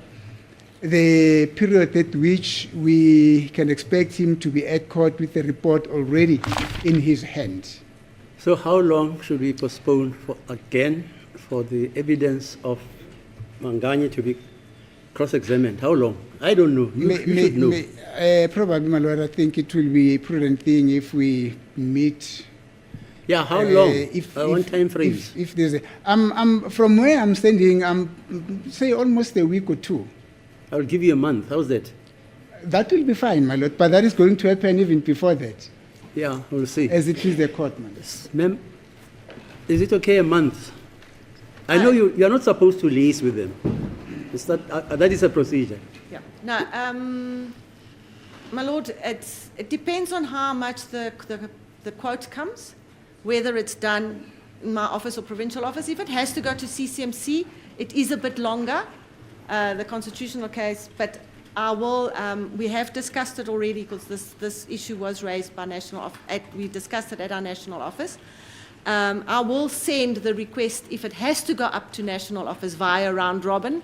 the period at which we can expect him to be at court with the report already in his hand. So how long should we postpone for the evidence of Mangani to be cross-examined? How long? I don't know. You should know. Probably, my lord, I think it will be a prudent thing if we meet. Yeah, how long? One time frame. If there's from where I'm standing, say almost a week or 2. I'll give you a month. How's that? That will be fine, my lord, but that is going to happen even before that. Yeah, we'll see. As it is the court, my lord. Ma'am, is it okay a month? I know you are not supposed to liaise with them. That is a procedure. Yeah. No, my lord, it depends on how much the quote comes, whether it's done in my office or provincial office. If it has to go to CCMC, it is a bit longer, the constitutional case, but I will, we have discussed it already because this issue was raised by we discussed it at our national office. I will send the request if it has to go up to national office via round robin,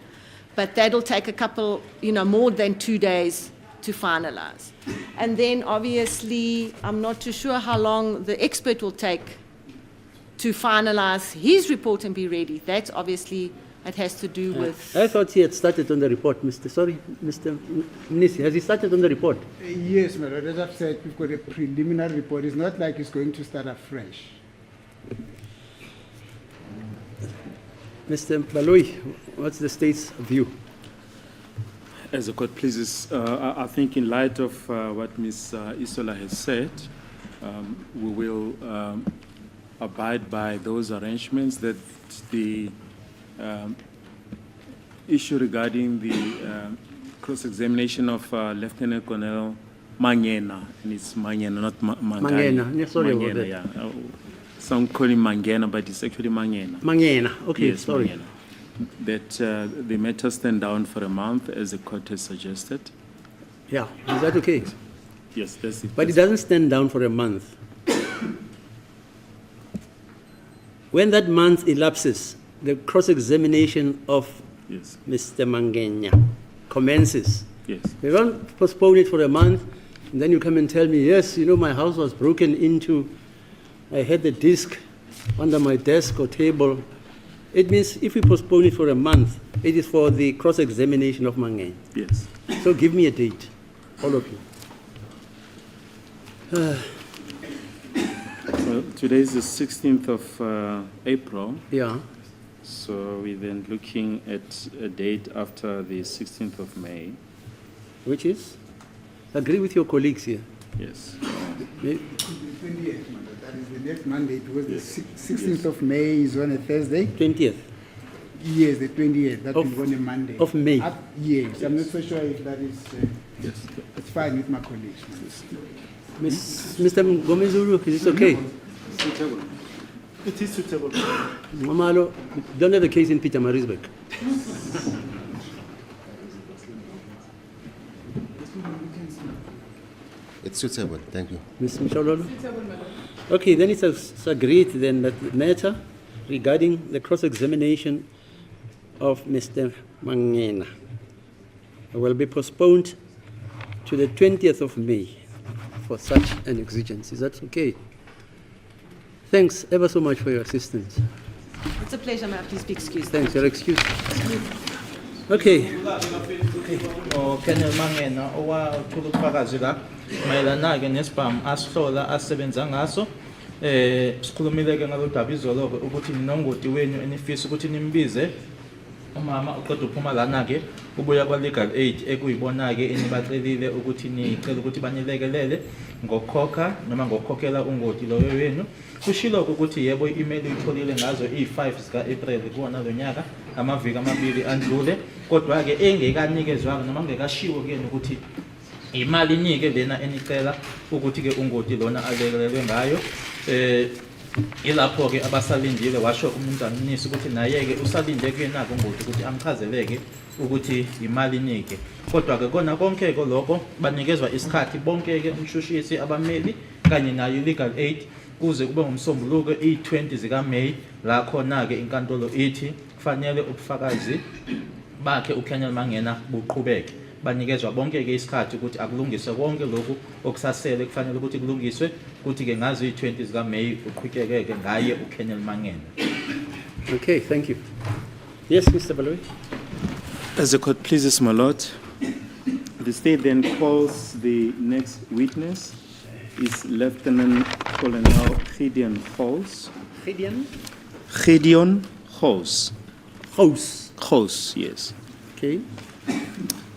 but that'll take a couple, more than 2 days to finalize. And then obviously, I'm not too sure how long the expert will take to finalize his report and be ready. That's obviously, it has to do with... I thought he had started on the report, Mr. Mnisi. Has he started on the report? Yes, my lord. As I've said, we've got a preliminary report. It's not like it's going to start afresh. Mr. Baloyi, what's the state's view? As the court pleases, I think in light of what Ms. Isola has said, we will abide by those arrangements that the issue regarding the cross-examination of Lieutenant Colonel Mangena, and it's Mangena, not Mangani. Mangena, yeah, sorry about that. Yeah. Some call him Mangena, but it's actually Mangena. Mangena, okay, Yes, sorry. Mangena. That the matter stand down for a month, as the court has suggested. Yeah, is that okay? Yes, that's it. But it doesn't stand down for a month. When that month elapses, the cross-examination of Yes, Mr. Mangena commences. yes. You don't postpone it for a month, and then you come and tell me, yes, you know, my house was broken into, I had the disc under my desk or table. It means if we postpone it for a month, it is for the cross-examination of Mangena. Yes. So give me a date, all of you. Well, today is the 16th of April, Yeah, so we're then looking at a date after the 16th of May. which is? Agree with your colleagues here. Yes. May- 28th, that is the next Monday, because the 16th of May is on a Thursday. 20th Yes, the 28th, that Of- is on a Monday. of May. Yes, I'm not so sure if that is, Yes. it's fine with my colleagues. Mr. Gomezulu, is it okay? It is suitable. Mamalo, don't have a case in Peter Marisburg. It's suitable, thank you. Ms. Mshololo? Okay, then it's agreed then that the matter regarding the cross-examination of Mr. Mangena will be postponed to the 20th of May for such an exigence. Is that okay? Thanks ever so much for your assistance. It's a pleasure, ma'am. Please be excused. Thanks, you're excused. Okay, Colonel Mangena owathula ubufakazi la mayelana ke nesibhamu asihlola asebenza ngaso sikhulumile ke ngalo daba izolo ke ukuthi ninongoti wenu enifisa ukuthi nimbize umama uqeda uphuma lana ke ubuya kwa legal aid ekuyibona ke enibacelile ukuthi nicela ukuthi banilekelele ngokhokha noma ngokhokhela ungoti loyo wenu kushilo ukuthi yebo i-email uyitholile ngazo i5 zika April kuona lo nyaka amaviki amabili andlule kodwa ke engekanikezwa noma ngekashiwo ke ukuthi imali inike lena enicela ukuthi ke ungoti lona alekelelwe ngayo ilapho ke abasalindile washo umnumzana Mnisi ukuthi naye ke usalinde kuyenako ungoti ukuthi amchazeleke ukuthi imali inike kodwa ke kona konke lokho banikezwa isikhathi bonke ke umshushisi abameli kanye nayo legal aid kuze kube ngumsombuluko i20 zika May la khona ke inkantolo ithi kufanele ubufakazi bakhe uKenel Mangena buqhubeke banikezwa bonke ke isikhathi ukuthi akulungiswe konke lokhu okusasele kufanele ukuthi kulungiswe ukuthi ke ngazo i20 zika May uqhubekeke ngaye uKenel Mangena. okay, thank you. Yes, Mr. Baloyi? As the court pleases, my lord, the state then calls the next witness is Lieutenant Colonel Gideon House. Gideon House. House, yes. Okay.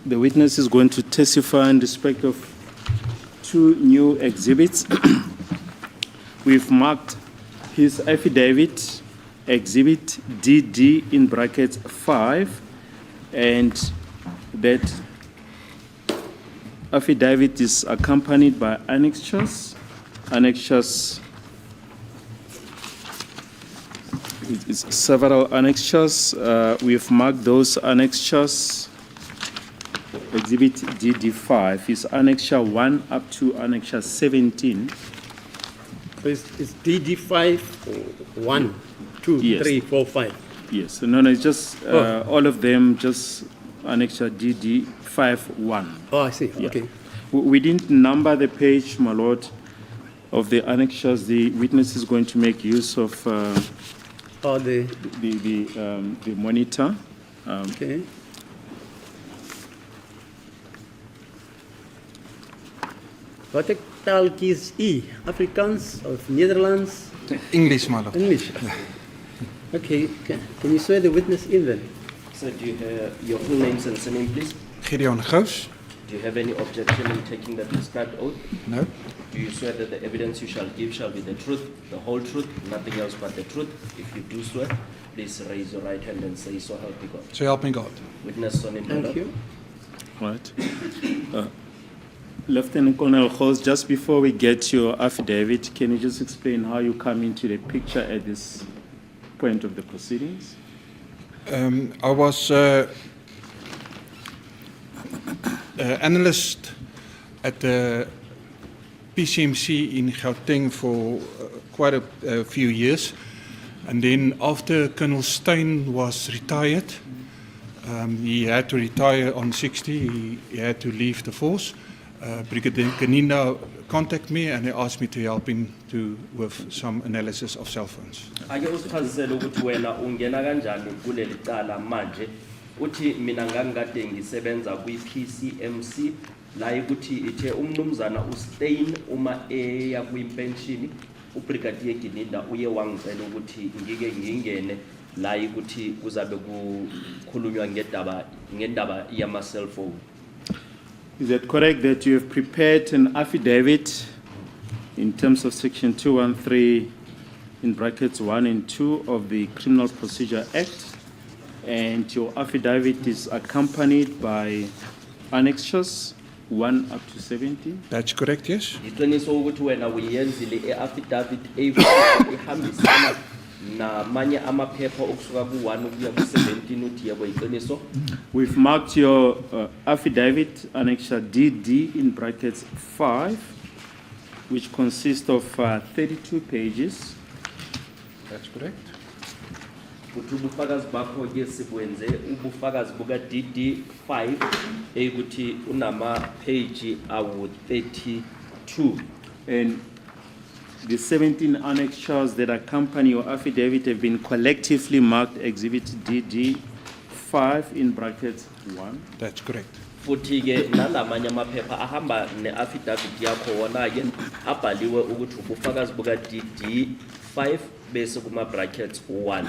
The witness is going to testify in respect of two new exhibits. We've marked his affidavit, exhibit DD in brackets 5, and that affidavit is accompanied by annexures. Annexures, it's several annexures. We've marked those annexures. Exhibit DD5 is annexure 1 up to annexure 17. So it's DD5, 1, 2, Yes. 3, 4, 5. Yes, no, it's just all of them, just annexure DD51. Oh, I see. Yeah. Okay. We didn't number the page, my lord, of the annexures. The witness is going to make use of Oh, the the monitor. okay. Wat ek taal kies u? Afrikaans of Nederlands? English, my lord. English. Okay. Can you swear the witness in then? Sir, do you have your full names and surname, please? Gideon Gous. Do you have any objection in taking the prescribed oath? No. Do you swear that the evidence you shall give shall be the truth, the whole truth, nothing else but the truth? If you do swear, please raise your right hand and say, so help me God. So help me God. Witness on in order. Thank you. Right. Lieutenant Colonel Gous, just before we get your affidavit, can you just explain how you come into the picture at this point of the proceedings? I was analyst at the PCMC in Gauteng for quite a few years. And then after Colonel Steyn was retired, he had to retire on 60, he had to leave the force. Brigadier Kanina contacted me and he asked me to help him with some analysis of cell phones. Ake usichazisele ukuthi wena ungena kanjani kuleli cala manje. Uthi mina ngangikade ngisebenza kwi-PCMC la ukuthi ithe umnumzana uSteyn uma eya kwi-pension uBrigadier Gininda uye wangicela ukuthi ngike ngingene la ukuthi kuzabe kukhulunywa ngendaba yama cell phone. Is it correct that you have prepared an affidavit in terms of section 213 in brackets 1 and 2 of the Criminal Procedure Act, and your affidavit is accompanied by annexures 1 up to 17? That's correct, yes. Iqiniso ukuthi wena uyenzile e-affidavit ehambisana namanye amaphepha okusuka ku-1 ukuya ku-17 uthi yebo iqiniso. We've marked your affidavit, annexure DD in brackets 5, which consists of 32 pages. That's correct. Uthi ubufakazi bakho ke sibwenze ubufakazi buka DD 5 ukuthi unama page awu 32. And the 17 annexures that accompany your affidavit have been collectively marked Exhibit DD 5 in brackets 1. That's correct. Futhi ke nalamanye amaphepha ahamba ne-affidavit yakho wona ke abhaliwe ukuthi ubufakazi buka DD 5 base kuma brackets 1.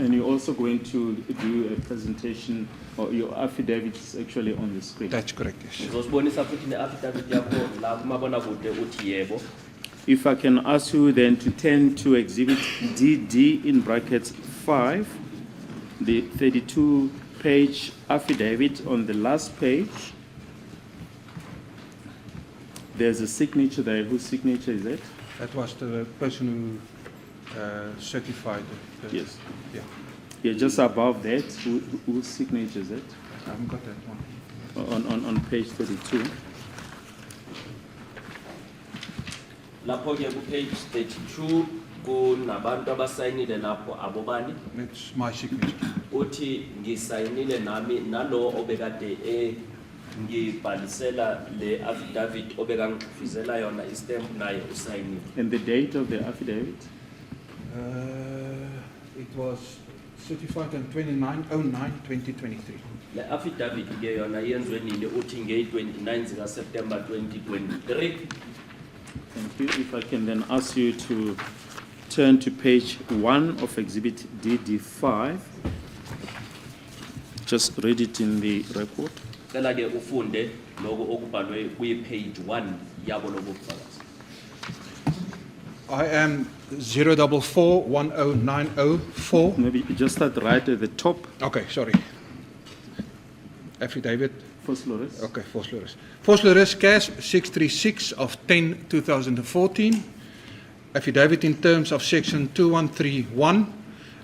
And you're also going to do a presentation, or your affidavit is actually on the screen. That's correct, yes. Uzosibonisa futhi ne-affidavit yakho la kumabonakude uthi yebo. If I can ask you then to turn to Exhibit DD in brackets 5, the 32-page affidavit. On the last page, there's a signature there. Whose signature is that? That was the person who certified it. Yes. Yeah. Yeah, just above that, whose signature is that? I haven't got that one. On page 32. Lapho ke ku page 32 kunabantu abasayinile lapho abobani. It's my signature. Uthi ngisayinile nami nalo obekade ngibhalisela le affidavit obekangifizela yona istamp naye usayinile. And the date of the affidavit? It was certified on 29/09/2023. Le affidavit ke yona yenzwe nini uthi nge-29 zika September 2023. Thank you. If I can then ask you to turn to page 1 of Exhibit DD5. Just read it in the report. Cela ke ufunde lokho okubhalwe kwi-page 1 yabo lobufakazi. I am 044109004. Maybe just start right at the top. Okay, sorry. Affidavit. Vosloorus. Okay, Vosloorus. Vosloorus, cash 636 of 10/2014. Affidavit in terms of section 2131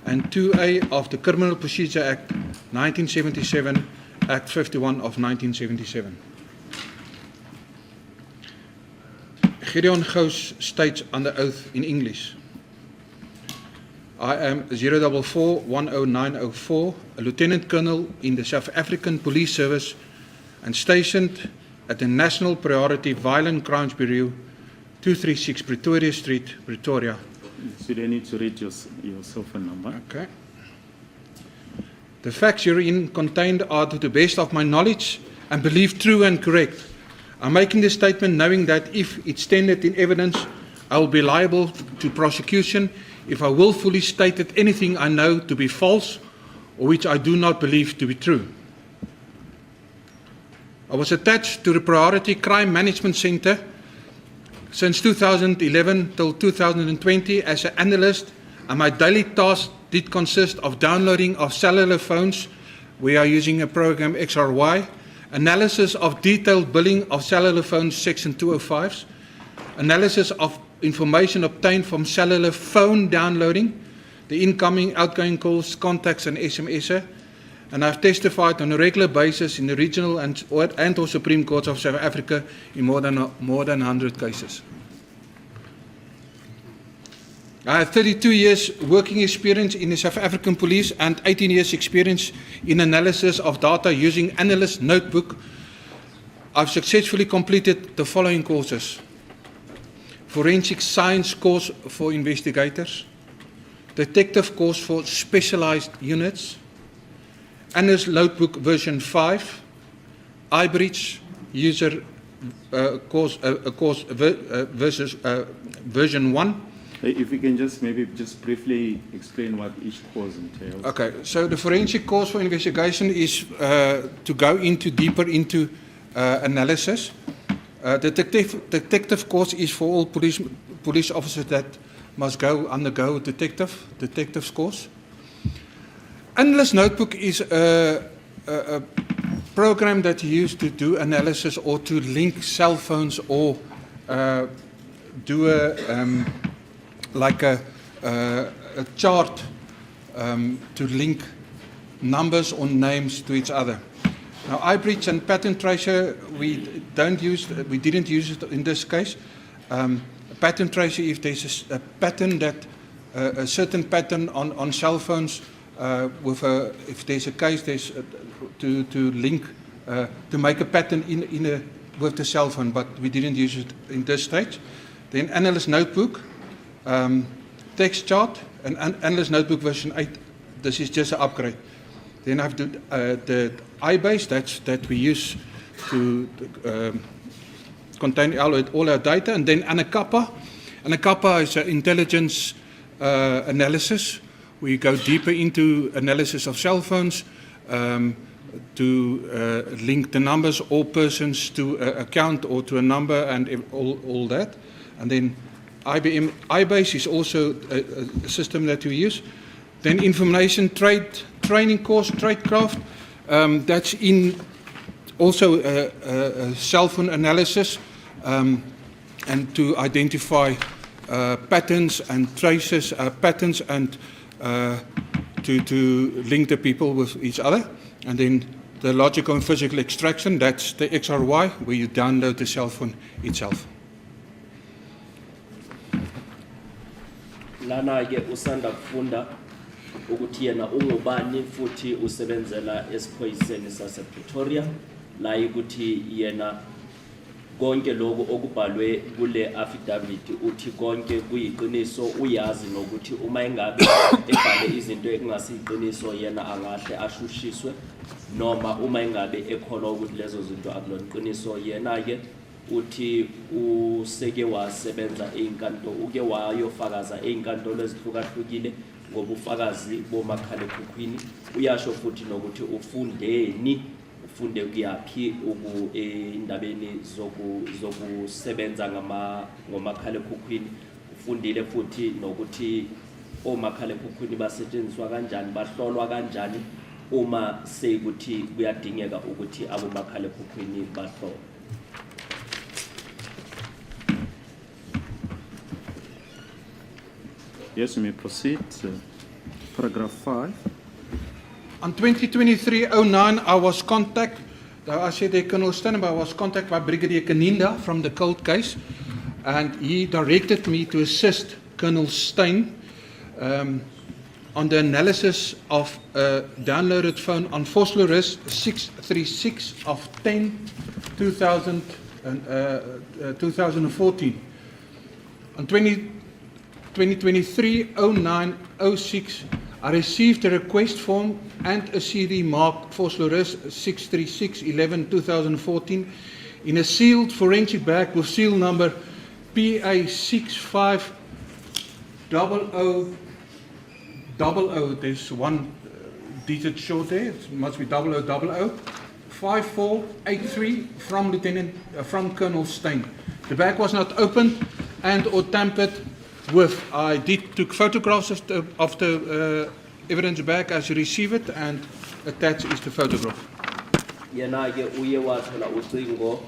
and 2A of the Criminal Procedure Act 1977, Act 51 of 1977. Gideon Gous states under oath in English. I am 044109004, a Lieutenant Colonel in the South African Police Service and stationed at the National Priority Violent Crimes Bureau, 236 Pretoria Street, Pretoria. So you need to read your cell phone number. Okay. The facts herein contained are to the best of my knowledge and believe true and correct. I'm making this statement knowing that if it's tendered in evidence, I will be liable to prosecution if I willfully stated anything I know to be false or which I do not believe to be true. I was attached to the Priority Crime Management Center since 2011 till 2020 as an analyst, and my daily task did consist of downloading of cellular phones. We are using a program XRY, analysis of detailed billing of cellular phones, Section 205s, analysis of information obtained from cellular phone downloading, the incoming, outgoing calls, contacts, and SMS. And I've testified on a regular basis in the regional and or Supreme Courts of South Africa in more than 100 cases. I have 32 years working experience in the South African Police and 18 years experience in analysis of data using Analyst Notebook. I've successfully completed the following courses: Forensic Science course for investigators, Detective course for specialized units, Analyst Notebook version 5, iBridge user course version 1. If you can just maybe just briefly explain what each course entails. Okay, so the forensic course for investigation is to go deeper into analysis. Detective course is for all police officers that must undergo detective's course. Analyst Notebook is a program that you use to do analysis or to link cell phones or do a chart to link numbers or names to each other. Now, iBridge and Pattern Tracer, we didn't use it in this case. Pattern Tracer, if there's a pattern that a certain pattern on cell phones, if there's a case, there's to link to make a pattern with the cell phone, but we didn't use it in this stage. Then Analyst Notebook. Text chart and Analyst Notebook version 8. This is just an upgrade. Then I have the iBase that we use to contain all our data, and then Anacapa. Anacapa is an intelligence analysis. We go deeper into analysis of cell phones to link the numbers or persons to an account or to a number and all that. And then iBase is also a system that we use. Then information training course, Tradecraft. That's in also a cell phone analysis and to identify patterns and traces patterns and to link the people with each other. And then the logical and physical extraction, that's the XRY, where you download the cell phone itself. Lana ke usanda kufunda ukuthi yena ungubani futhi usebenzela esiphoyiseni sase Pretoria la ukuthi yena konke lokho okubhalwe kule affidavit uthi konke kuyiqiniso, uyazi nokuthi uma engabe ebhale izinto ekungasiyiqiniso yena angahle ashushiswe, noma uma engabe ekholwa ukuthi lezo zinto akulona iqiniso yena ke uthi useke wasebenza uke wayofakaza einkantolo ezihlukahlukile ngobufakazi bomakhalekhukhwini. Uyasho futhi nokuthi ufunde kuyaphi endabeni zokusebenza ngomakhalekhukhwini. Ufundile futhi nokuthi omakhalekhukhwini basetshenziswa kanjani, bahlolwa kanjani uma sekuthi kuyadingeka ukuthi abomakhalekhukhwini bahlolwe. Yes, you may proceed. Paragraph 5. On 2023-09, I was contacted, I said they can understand, but I was contacted by Brigadier Kaninda from the cold case, and he directed me to assist Colonel Steyn on the analysis of a downloaded phone on Vosloorus 636 of 10/2014. On 2023-09-06, I received a request form and a CD marked Vosloorus 636-11-2014 in a sealed forensic bag with seal number PA650000. There's one digit short there, it must be 0000, 5483 from Colonel Steyn. The bag was not opened and or tampered with. I took photographs of the evidence bag as you receive it, and attached is the photograph. Yena ke uye wathola ucingo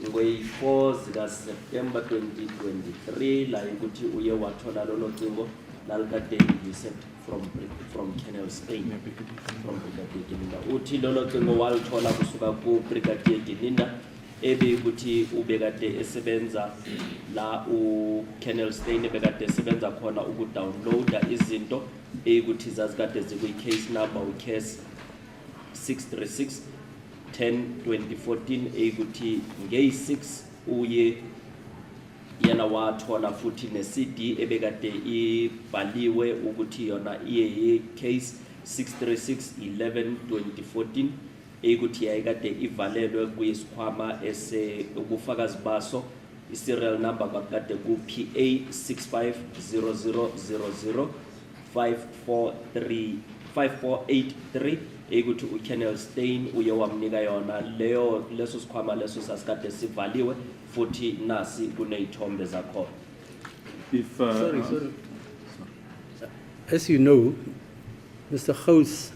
ngoyi-4 zikaSeptember 2023 la ukuthi uye wathola lolo cingo lalikade lisent from Colonel Steyn from Brigadier Gininda. Uthi lolo cingo walithola kusuka ku Brigadier Gininda ebe ukuthi ubekade esebenza la Colonel Steyn ebekade esebenza khona ukudownloada izinto ukuthi zazikade zikuyi-case number case 636 10/2014 ukuthi ngeyi-6 uye yena wathola futhi ne-CD ebekade ibhaliwe ukuthi yona iye case 636 11/2014 ukuthi yayikade ivalelwe kuyisikhwama ubufakazi baso i-serial number kakade ku-PA 650000 5483 ukuthi uColonel Steyn uye wamnika yona leso sikhwama leso sasikade sivaliwe futhi nasi kuneyithombe zakhona. Sorry. As you know, Mr. House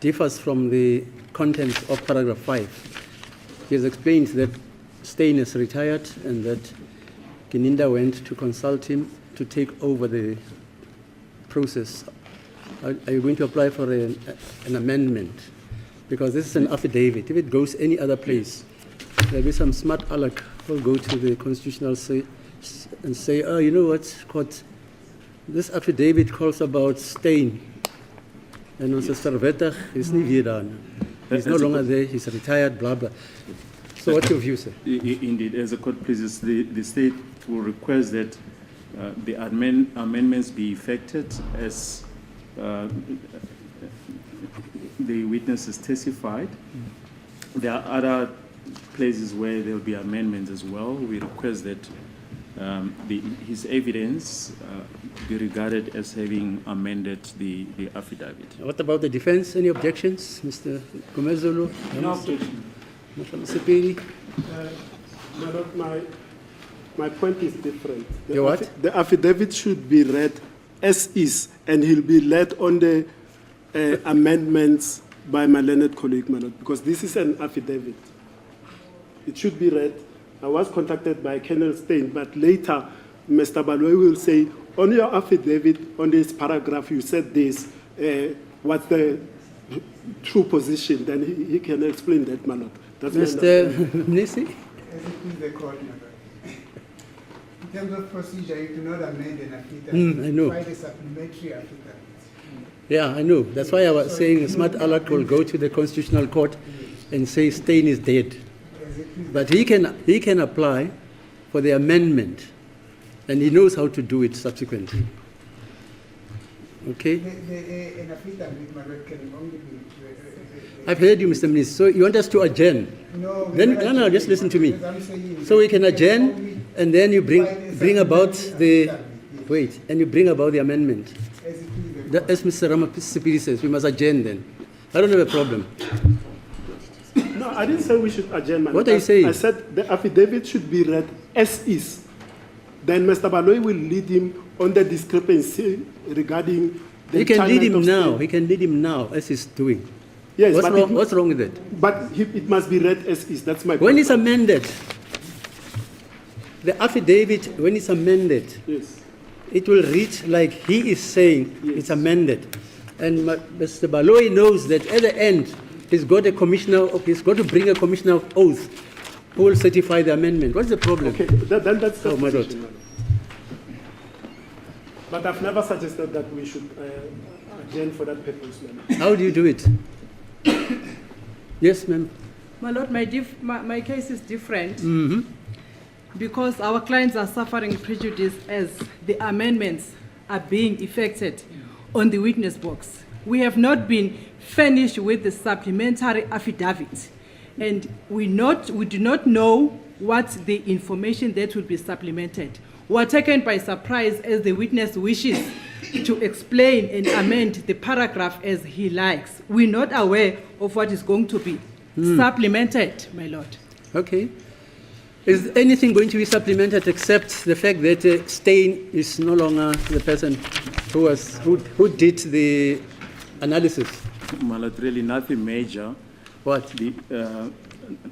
differs from the contents of paragraph 5. He has explained that Steyn is retired and that Gininda went to consult him to take over the process. Are you going to apply for an amendment? Because this is an affidavit. If it goes any other place, there'll be some smart aleck who will go to the constitutional and say, oh, you know what, court, this affidavit calls about Steyn. And Mr. Verwettig is nie weer daar. He's no longer there, he's retired, blah, blah. So what's your view, sir? Indeed, as the court pleases, the state will request that the amendments be effected as the witnesses testified. There are other places where there will be amendments as well. We request that his evidence be regarded as having amended the affidavit. What about the defense? Any objections, Mr. Gomezolo? No objection. My point is different. Your what? The affidavit should be read as is, and he'll be led on the amendments by my learned colleague, my lord, because this is an affidavit. It should be read. I was contacted by Colonel Steyn, but later Mr. Baloyi will say, on your affidavit, on this paragraph, you said this, what's the true position? Then he can explain that, my lord. That's Mr. Nisi? As it is the court, my lord. In terms of procedure, you do not amend an affidavit. I know. File a supplementary affidavit. Yeah, I know. That's why I was saying smart aleck will go to the constitutional court and say Steyn is dead. But he can apply for the amendment, and he knows how to do it subsequently. Okay? An affidavit, my lord, can only be... I've heard you, Mr. Minister. So you want us to adjourn? No, No, just listen to me. So we can adjourn, and then you bring about the... Wait, and you bring about the amendment. As Mr. Ramasipiri says, we must adjourn then. I don't have a problem. No, I didn't say we should adjourn. What are you saying? I said the affidavit should be read as is. Then Mr. Baloyi will lead him on the discrepancy regarding the He can lead him retirement of now. Steyn. He can lead him now, as he's doing. Yes, What's wrong with that? But it must be read as is. That's my point. When it's amended, the affidavit, when it's amended, Yes. it will read like he is saying it's amended. And Mr. Baloyi knows that at the end, he's got to bring a commissioner of oath who will certify the amendment. What's the problem? Okay, then that's the my position, lord. But I've never suggested that we should adjourn for that purpose. How do you do it? Yes, ma'am. My lord, my case is different Mm-hmm. because our clients are suffering prejudice as the amendments are being effected on the witness box. We have not been furnished with the supplementary affidavit, and we do not know what the information that will be supplemented. We are taken by surprise as the witness wishes to explain and amend the paragraph as he likes. We're not aware of what is going to be supplemented, my lord. Okay. Is anything going to be supplemented except the fact that Stein is no longer the person who did the analysis? Well, really nothing major. What?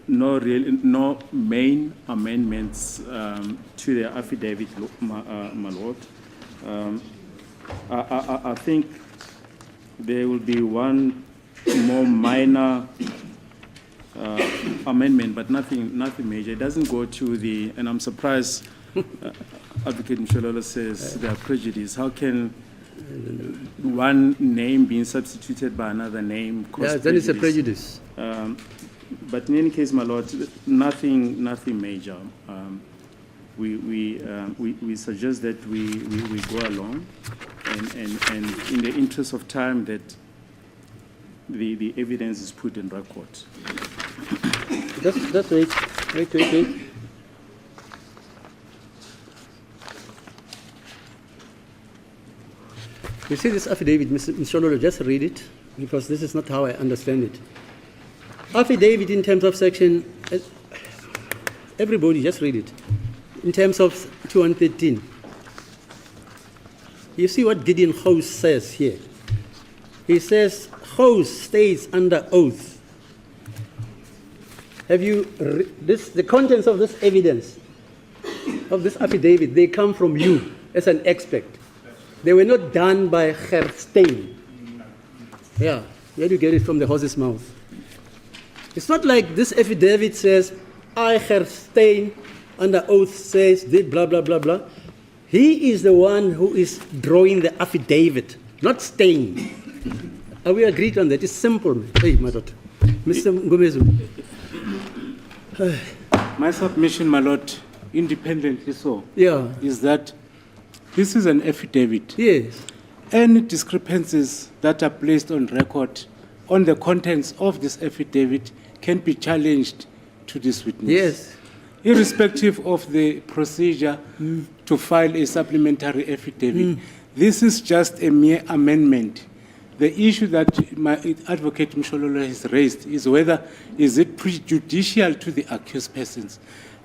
No main amendments to the affidavit, my lord. I think there will be one more minor amendment, but nothing major. It doesn't go to the, and I'm surprised Advocate Mshololo says there are prejudice. How can one name being substituted by another name cause then it's a prejudice. But in any case, my lord, nothing major. We suggest that we go along, and in the interest of time, that the evidence is put in record. Just wait. You see this affidavit, Mr. Mshololo, just read it, because this is not how I understand it. Affidavit in terms of section, everybody just read it. In terms of 213, you see what Gideon House says here. He says, House states under oath. Have you, the contents of this evidence, of this affidavit, they come from you as an expert. They were not done by Herr Stein. Yeah, where do you get it from the horse's mouth? It's not like this affidavit says, I, Herr Stein, under oath says, blah, blah, blah, blah. He is the one who is drawing the affidavit, not Stein. Are we agreed on that? It's simple. Hey, my daughter. Mr. Ngomezu. My submission, my lord, independently so, is that this is an affidavit. Yes. Any discrepancies that are placed on record on the contents of this affidavit can be challenged to this witness. Yes. Irrespective of the procedure to file a supplementary affidavit. This is just a mere amendment. The issue that my advocate Mshololo has raised is whether is it prejudicial to the accused persons.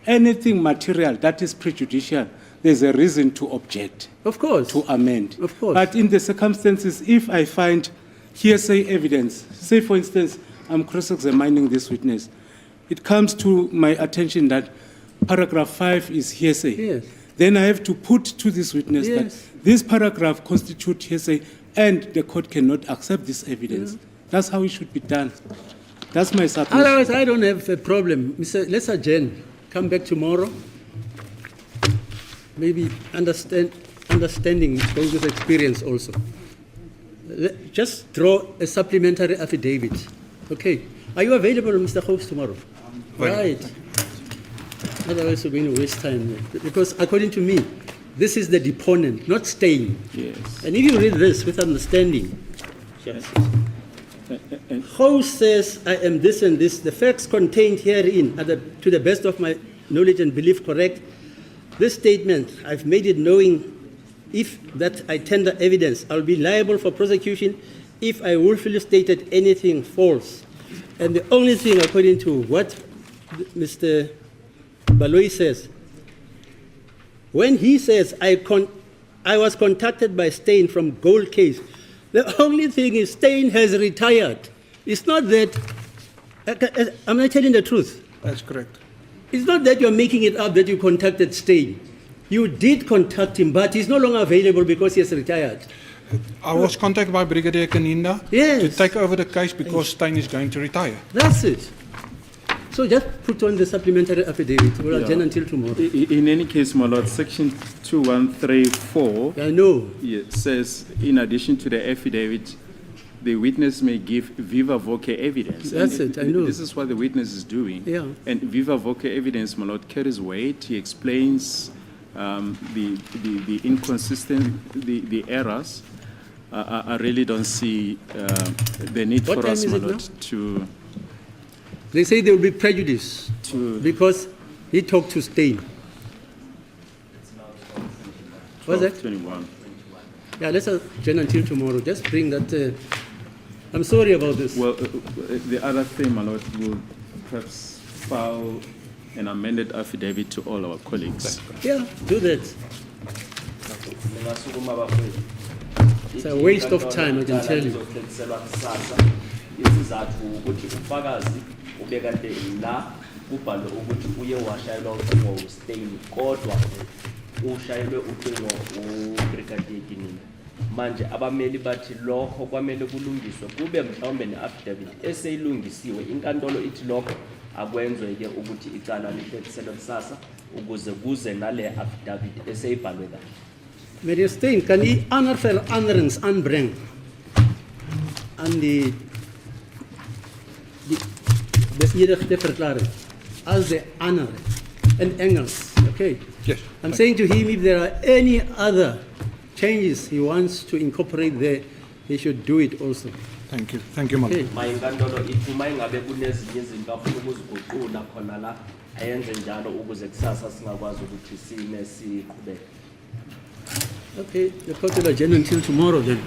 Anything material that is prejudicial, there's a reason to object. Of course. To amend. Of course. But in the circumstances, if I find hearsay evidence, say for instance, I'm cross-examining this witness, it comes to my attention that paragraph 5 is hearsay. Yes. Then I have to put to this witness that this paragraph constitutes hearsay and the court cannot accept this evidence. That's how it should be done. That's my submission. Otherwise, I don't have a problem. Let's adjourn. Come back tomorrow. Maybe understanding goes with experience also. Just draw a supplementary affidavit. Okay. Are you available, Mr. Host, tomorrow? Right. Otherwise, we're going to waste time. Because according to me, this is the deponent, not Stein. Yes. And if you read this with understanding, Host says, I am this and this. The facts contained herein are, to the best of my knowledge and belief, correct. This statement, I've made it knowing if that I tender evidence, I'll be liable for prosecution if I willfully stated anything false. And the only thing, according to what Mr. Baloyi says, when he says, I was contacted by Stein from Gold Case, the only thing is Stein has retired. It's not that, am I telling the truth? That's correct. It's not that you're making it up that you contacted Stein. You did contact him, but he's no longer available because he has retired. I was contacted by Brigadier Kaninda to take over the case because Stein is going to retire. That's it. So just put on the supplementary affidavit. We'll adjourn until tomorrow. In any case, my lord, section 2134 I know. Says, in addition to the affidavit, the witness may give viva voce evidence. That's it, I know. This is what the witness is doing. Yeah. And viva voce evidence, my lord, carries weight. He explains the the errors. I really don't see the need for us, my lord, to... They say there will be prejudice because he talked to Stein. What's that? 21. Yeah, let's adjourn until tomorrow. Just bring that. I'm sorry about this. Well, the other thing, my lord, will perhaps file an amended affidavit to all our colleagues. Yeah, do that. It's a waste of time, I can tell you. Isizathu ukuthi ufakazi ubekade la ubhalo ukuthi uye washayelwa ucingo ustain kodwa ushayelwe ucingo ubrigadier Kinini. Manje abameli bathi lokho kwamele kulungiswe kube mhlawumbe neaffidavit eseyilungisiwe inkantolo ithi lokho akwenzeke ukuthi icala lihlekiselwe kusasa ukuze kuze nale affidavit eseyibhalwe kahle. Meneer Steen, kan u ander veranderings aanbring aan die beëdigde verklaring as the ander in Engels? Okay. Yes. I'm saying to him, if there are any other changes he wants to incorporate there, he should do it also. Thank you. Thank you, Madam. Okay. Mayinkantolo iphuma ingabe kunezinye izinto afuna ukuziguqula khona la ayenze njalo ukuze kusasa singakwazi ukuthi siqhubeke. Okay, the court will adjourn until tomorrow then.